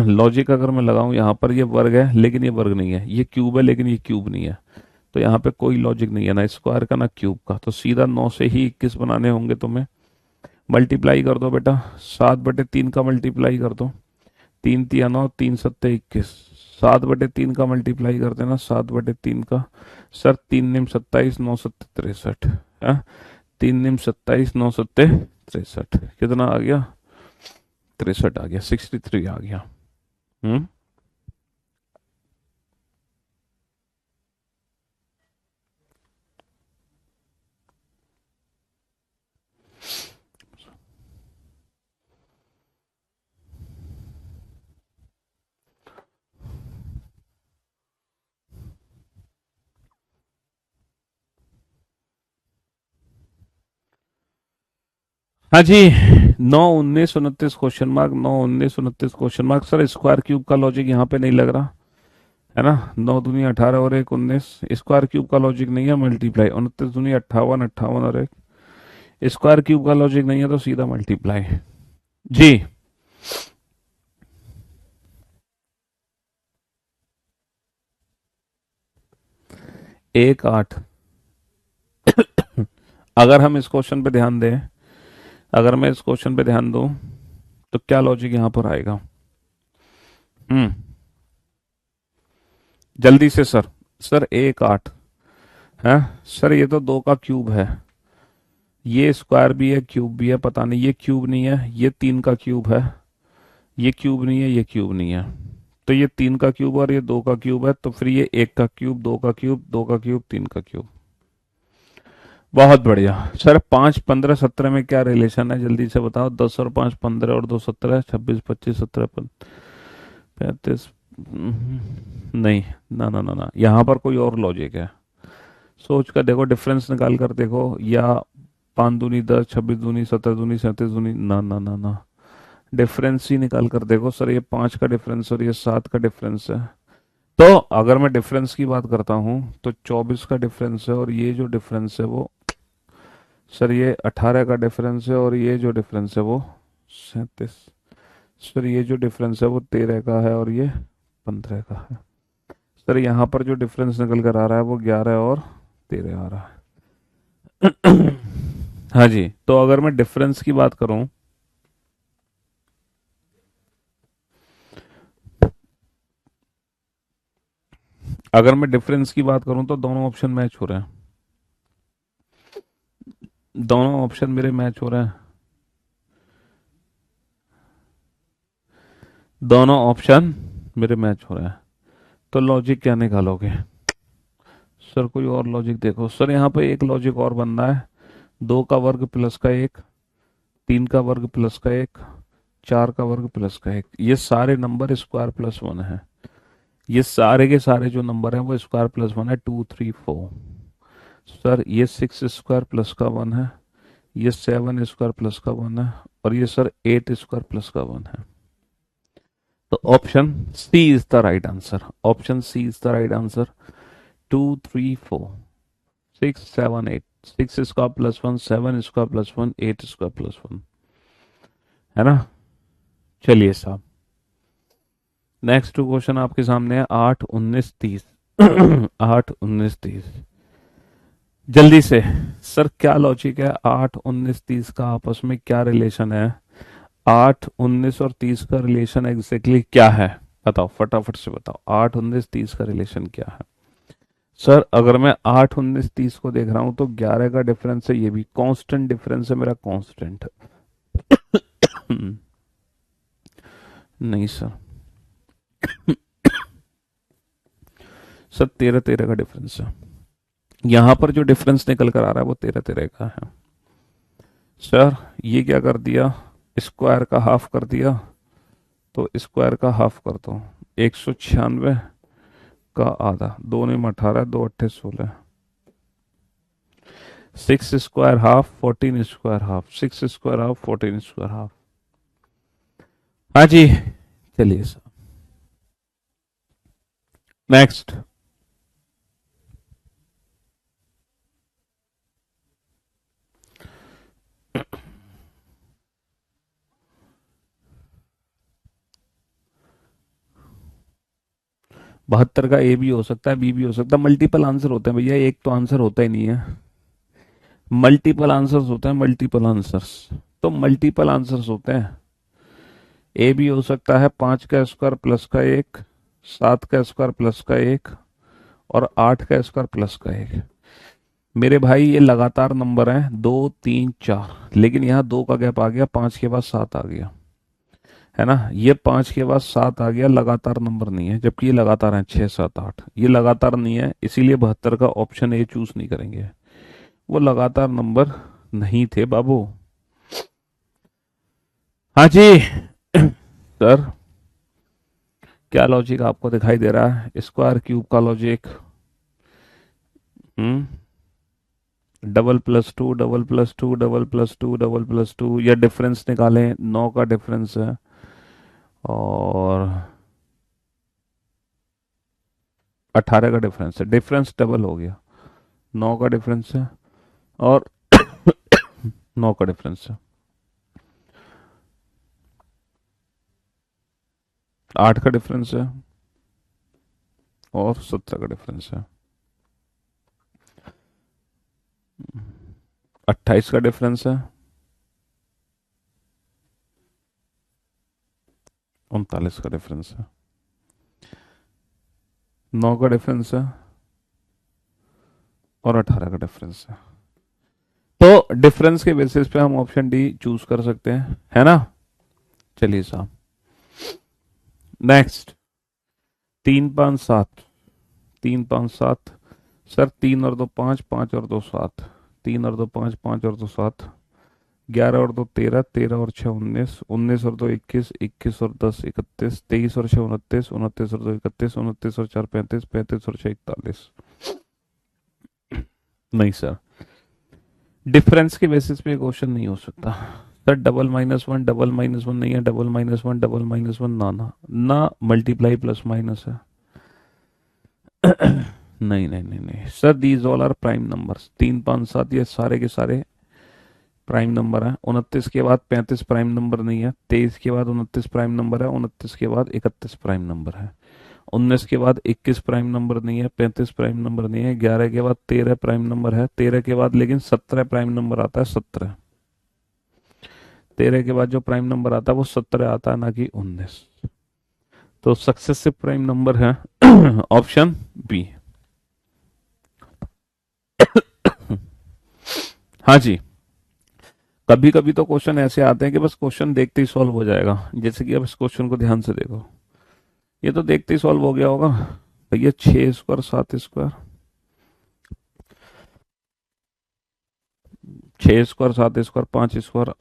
logic अगर मैं लगाऊं, यहाँ पर ये वर्ग है लेकिन ये वर्ग नहीं है, ये क्यूब है लेकिन ये क्यूब नहीं है, तो यहाँ पे कोई लॉजिक नहीं है, ना स्क्वायर का ना क्यूब का। तो सीधा 9 से ही 21 बनाने होंगे तुम्हें। मल्टीप्लाई कर दो बेटा, 7/3 का मल्टीप्लाई कर दो, 3 तिया 9, 3 सत्ते 21, 7/3 का मल्टीप्लाई कर देना, 7/3 का। सर 3 निम 27, 9 सत्ते 63, 3 निम 27, 9 सत्ते 63, कितना आ गया, 63 आ गया, 63 आ गया। हम्म। हाँ जी, 9 19 29 question mark, 9 19 29 question mark. Sir square cube का लॉजिक यहाँ पे नहीं लग रहा है ना। 9 दूनी 18 और 1 19, स्क्वायर क्यूब का लॉजिक नहीं है, मल्टीप्लाई। 29 दूनी 58, 58 और 1, स्क्वायर क्यूब का लॉजिक नहीं है, तो सीधा मल्टीप्लाई जी। 1 8, अगर हम इस क्वेश्चन पे ध्यान दें, अगर मैं इस क्वेश्चन पे ध्यान दूं, तो क्या लॉजिक यहां पर आएगा। हम्म, जल्दी से सर। सर 1 8 है, सर ये तो 2 का क्यूब है, ये स्क्वायर भी है क्यूब भी है, पता नहीं ये क्यूब नहीं है, ये 3 का क्यूब है, ये क्यूब नहीं है, ये क्यूब नहीं है, तो ये 3 का क्यूब और ये 2 का क्यूब है, तो फिर ये 1 का क्यूब, 2 का क्यूब, 2 का क्यूब, 3 का क्यूब। बहुत बढ़िया। सर 5 15 17 में क्या रिलेशन है, जल्दी से बताओ। 10 और 5 15 और 2 17, 26 25 17 35, नहीं, ना ना ना ना, यहाँ पर कोई और लॉजिक है। सोच कर देखो, डिफरेंस निकाल कर देखो, या 5 दूनी 10, 26 दूनी 17 दूनी 37 दूनी, ना ना ना ना, डिफरेंस ही निकाल कर देखो। सर ये 5 का डिफरेंस और ये 7 का डिफरेंस है, तो अगर मैं डिफरेंस की बात करता हूँ तो 24 का डिफरेंस है, और ये जो डिफरेंस है वो, सर ये 18 का डिफरेंस है, और ये जो डिफरेंस है वो 37। सर ये जो डिफरेंस है वो 13 का है, और ये 15 का है। सर यहाँ पर जो डिफरेंस निकल कर आ रहा है वो 11 और 13 आ रहा है। हाँ जी, तो अगर मैं डिफरेंस की बात करूं, अगर मैं डिफरेंस की बात करूं तो दोनों ऑप्शन मैच हो रहे हैं, दोनों ऑप्शन मेरे मैच हो रहे हैं, दोनों ऑप्शन मेरे मैच हो रहे हैं। तो लॉजिक क्या निकालोगे सर? कोई और लॉजिक देखो सर। यहाँ पे एक लॉजिक और बन रहा है, 2 का वर्ग प्लस का 1, 3 का वर्ग प्लस का 1, 4 का वर्ग प्लस का 1, ये सारे नंबर स्क्वायर प्लस 1 है। ये सारे के सारे जो नंबर हैं वो स्क्वायर प्लस 1 है, 2, 3, 4। सर ये 6 स्क्वायर प्लस का 1 है, ये 7 स्क्वायर प्लस का 1 है, और ये सर 8 स्क्वायर प्लस का 1 है। तो option C is the right answer, option C is the right answer. 2, 3, 4, 6, 7, 8, 6 square plus 1, 7 square plus 1, 8 square plus 1, है ना। चलिए साहब, नेक्स्ट टू क्वेश्चन आपके सामने है 8, 19, 30। 8, 19, 30, जल्दी से सर क्या लॉजिक है? 8, 19, 30 का आपस में क्या रिलेशन है? 8, 19 और 30 का रिलेशन एग्जैक्टली क्या है? बताओ, फटाफट से बताओ, 8, 19, 30 का रिलेशन क्या है? सर अगर मैं 8, 19, 30 को देख रहा हूं तो 11 का डिफरेंस है, ये भी कांस्टेंट डिफरेंस है मेरा, कांस्टेंट। नहीं सर, सर 13, 13 का डिफरेंस है। यहां पर जो डिफरेंस निकल कर आ रहा है वो 13, 13 का है। सर ये क्या कर दिया, स्क्वायर का हाफ कर दिया, तो स्क्वायर का हाफ कर दो, 196 का आधा, 2 में 18, 2 8 16, 6 square half, 14 square half, 6 square half, 14 square half. हाँ जी, चलिए सर नेक्स्ट। बहत्तर का ए भी हो सकता है, बी भी हो सकता है, मल्टीपल आंसर होते हैं भैया, एक तो आंसर होता ही नहीं है, मल्टीपल आंसर्स होते हैं, मल्टीपल आंसर्स। तो मल्टीपल आंसर्स होते हैं, ए भी हो सकता है 5 का स्क्वायर प्लस का 1, 7 का स्क्वायर प्लस का 1, और 8 का स्क्वायर प्लस का 1। मेरे भाई ये लगातार नंबर हैं, 2, 3, 4, लेकिन यहाँ 2 का गैप आ गया, 5 के बाद 7 आ गया, है ना। ये 5 के बाद 7 आ गया, लगातार नंबर नहीं है, जबकि ये लगातार है 6, 7, 8, ये लगातार नहीं है, इसीलिए 72 का ऑप्शन ए चूज नहीं करेंगे, वो लगातार नंबर नहीं थे बाबू। हाँ जी। सर क्या लॉजिक आपको दिखाई दे रहा है? स्क्वायर क्यूब का logic, double plus 2, double plus 2, double plus 2, double plus 2, या डिफरेंस निकालें, 9 का डिफरेंस है और 18 का डिफरेंस है, डिफरेंस डबल हो गया, 9 का डिफरेंस है और 9 का डिफरेंस है, 8 का डिफरेंस है और 17 का डिफरेंस है, 28 का डिफरेंस है, 39 का डिफरेंस है, 9 का डिफरेंस है और 18 का डिफरेंस है। तो डिफरेंस के बेसिस पे हम ऑप्शन डी चूज कर सकते हैं, है ना। चलिए साहब नेक्स्ट, 3, 5, 7, 3, 5, 7। सर 3 और 2, 5, 5 और 2, 7, 3 और 2, 5, 5 और 2, 7, 11 और 2, 13, 13 और 6, 19, 19 और 2, 21, 21 और 10, 31, 23 और 6, 29, 29 और 2, 31, 29 और 4, 35, 35 और 6, 41। नहीं सर, डिफरेंस के बेसिस पे क्वेश्चन नहीं हो सकता। सर डबल माइनस वन नहीं है, डबल माइनस वन ना ना ना, मल्टीप्लाई प्लस माइनस है। नहीं नहीं नहीं नहीं sir, these all are prime numbers. 3, 5, 7 ये सारे के सारे प्राइम नंबर है। 29 के बाद 35 प्राइम नंबर नहीं है, 23 के बाद 29 प्राइम नंबर है, 29 के बाद 31 प्राइम नंबर है, 19 के बाद 21 प्राइम नंबर नहीं है, 35 प्राइम नंबर नहीं है, 11 के बाद 13 प्राइम नंबर है, 13 के बाद लेकिन 17 प्राइम नंबर आता है, 17, 13 के बाद जो प्राइम नंबर आता है वो 17 आता है, ना कि 19। तो सक्सेसिव प्राइम नंबर है ऑप्शन बी। हाँ जी, कभी कभी तो क्वेश्चन ऐसे आते हैं कि बस क्वेश्चन देखते ही सॉल्व हो जाएगा। जैसे कि अब इस क्वेश्चन को ध्यान से देखो, ये तो देखते ही सॉल्व हो गया होगा भैया। 6 square 7 square, 6 square 7 square 5 square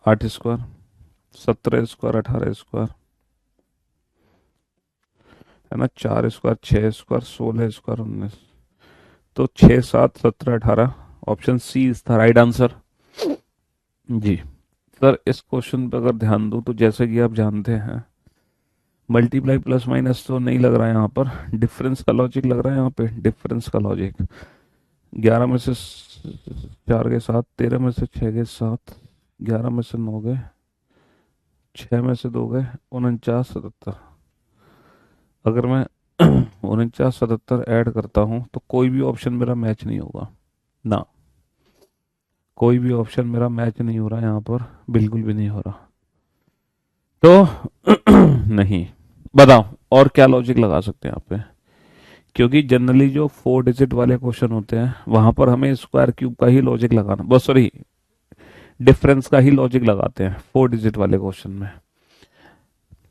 8 square, 17 square 18 square, है ना, 4 स्क्वायर 6 स्क्वायर 16 स्क्वायर 19। तो 6 7 17 18, option C is the right answer जी। सर इस क्वेश्चन पर अगर ध्यान दूं तो जैसे कि आप जानते हैं, मल्टीप्लाई प्लस माइनस तो नहीं लग रहा है यहाँ पर, डिफरेंस का लॉजिक लग रहा है यहाँ पे, डिफरेंस का लॉजिक। 11 में से 4 गए 7, 13 में से 6 गए 7, 11 में से 9 गए, 6 में से 2 गए, 49 77। अगर मैं 49 77 ऐड करता हूँ तो कोई भी ऑप्शन मेरा मैच नहीं होगा ना, कोई भी ऑप्शन मेरा मैच नहीं हो रहा यहाँ पर, बिल्कुल भी नहीं हो रहा। तो नहीं, बताओ और क्या लॉजिक लगा सकते हैं आप पे। क्योंकि जनरली जो 4 डिजिट वाले क्वेश्चन होते हैं वहां पर हमें स्क्वायर क्यूब का ही लॉजिक लगाना, बस सॉरी, डिफरेंस का ही लॉजिक लगाते हैं 4 डिजिट वाले क्वेश्चन में,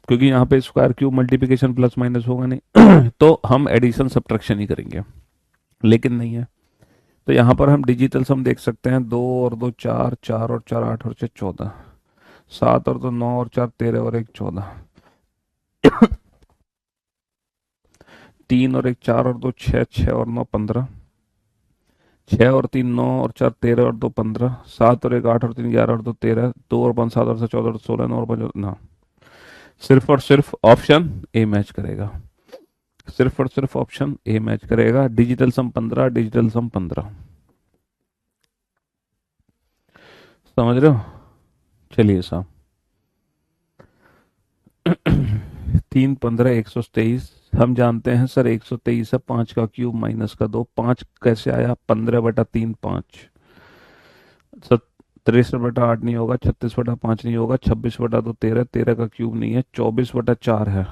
क्योंकि यहाँ पे square cube multiplication plus minus होगा नहीं तो हम एडिशन सब्ट्रैक्शन ही करेंगे, लेकिन नहीं है। तो यहाँ पर हम डिजिटल सम देख सकते हैं, 2 और 2 4, 4 और 4 8 और 6 14, 7 और 2 9 और 4 13 और 1 14, 3 और 1 4 और 2 6, 6 और 9 15, 6 और 3 9 और 4 13 और 2 15, 7 और 1 8 और 3 11 और 2 13, 2 और 5 7 और 7 14 और 16, 9 और 5 ना, सिर्फ और सिर्फ ऑप्शन ए मैच करेगा, सिर्फ और सिर्फ ऑप्शन ए मैच करेगा। डिजिटल सम 15, डिजिटल सम 15, समझ रहे हो। चलिए साहब 3 15 123, हम जानते हैं सर 123 है, 5 का क्यूब माइनस का 2, 5 कैसे आया, 15/3 5, 63/8 नहीं होगा, 36/5 नहीं होगा, 26/2 13, 13 का क्यूब नहीं है, 24/4 है,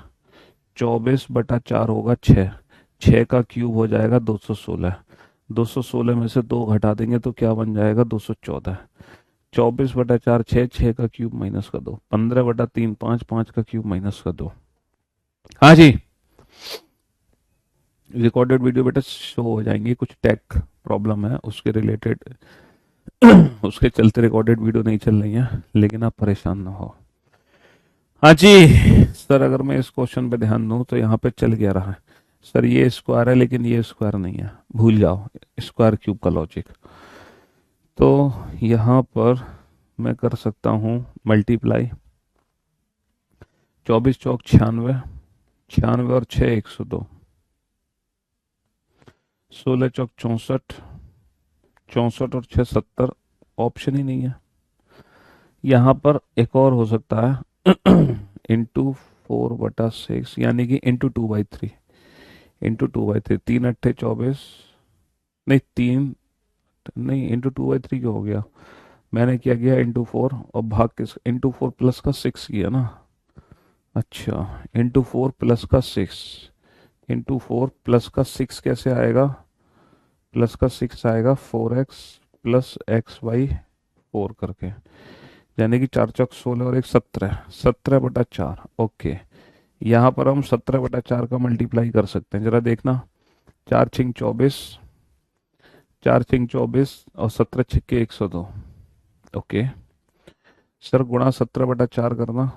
24/4 होगा 6, 6 का क्यूब हो जाएगा 216, 216 में से 2 घटा देंगे तो क्या बन जाएगा 214, 24/4 6, 6 का क्यूब माइनस का 2, 15/3 5, 5 का क्यूब माइनस का 2। हाँ जी, रिकॉर्डेड वीडियो बेटा शो हो जाएंगे, कुछ टेक प्रॉब्लम है उसके रिलेटेड उसके चलते रिकॉर्डेड वीडियो नहीं चल रही है, लेकिन आप परेशान ना हो। हाँ जी सर, अगर मैं इस क्वेश्चन पे ध्यान दूं तो यहाँ पे चल क्या रहा है, सर ये स्क्वायर है लेकिन ये स्क्वायर नहीं है, भूल जाओ स्क्वायर क्यूब का लॉजिक। तो यहाँ पर मैं कर सकता हूँ मल्टीप्लाई, 24 चौक 96, 96 और 6 102, 16 चौक 64, 64 और 6 70, ऑप्शन ही नहीं है। यहाँ पर एक और हो सकता है इंटू 4/6, यानी कि इंटू 2/3, इंटू 2/3, 3 अट्ठे 24, नहीं 3 नहीं, इंटू 2/3 क्यों हो गया, मैंने क्या किया इंटू 4 और भाग किस, इंटू 4 प्लस का 6 किया ना, अच्छा इंटू 4 प्लस का 6, इंटू 4 प्लस का 6 कैसे आएगा, प्लस का 6 आएगा 4x प्लस x/4 करके, यानी कि 4 चौक 16 और 1 17, 17/4, ओके। यहाँ पर हम 17/4 का मल्टीप्लाई कर सकते हैं, जरा देखना, 4 छिंग 24, 4 छिंग 24 और 17 छिक्के 102, ओके। सर गुणा 17/4 करना,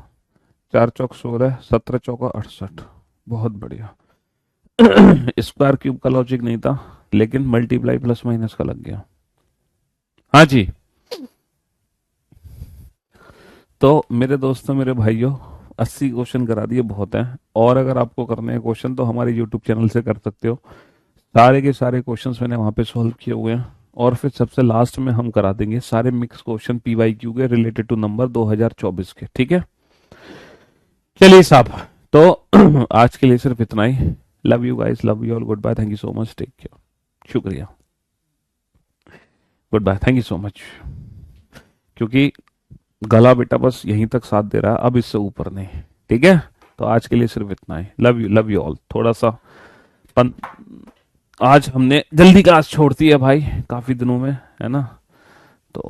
4 चौक 16, 17 चौका 68, बहुत बढ़िया स्क्वायर क्यूब का लॉजिक नहीं था, लेकिन मल्टीप्लाई प्लस माइनस का लग गया। हाँ जी, तो मेरे दोस्तों मेरे भाइयों 80 क्वेश्चन करा दिए बहुत हैं, और अगर आपको करने हैं क्वेश्चन तो हमारे यूट्यूब चैनल से कर सकते हो, सारे के सारे क्वेश्चंस मैंने वहां पे सॉल्व किए हुए हैं, और फिर सबसे लास्ट में हम करा देंगे सारे मिक्स क्वेश्चन PYQ के रिलेटेड टू नंबर 2024 के, ठीक है। चलिए साहब, तो आज के लिए सिर्फ इतना ही। Love you guys, love you all, good bye, thank you so much, take care, शुक्रिया, good bye, thank you so much. क्योंकि गला बेटा बस यहीं तक साथ दे रहा है, अब इससे ऊपर नहीं। ठीक है, तो आज के लिए सिर्फ इतना ही। Love you all. थोड़ा सा आज हमने जल्दी क्लास छोड़ती है भाई, काफी दिनों में, है ना।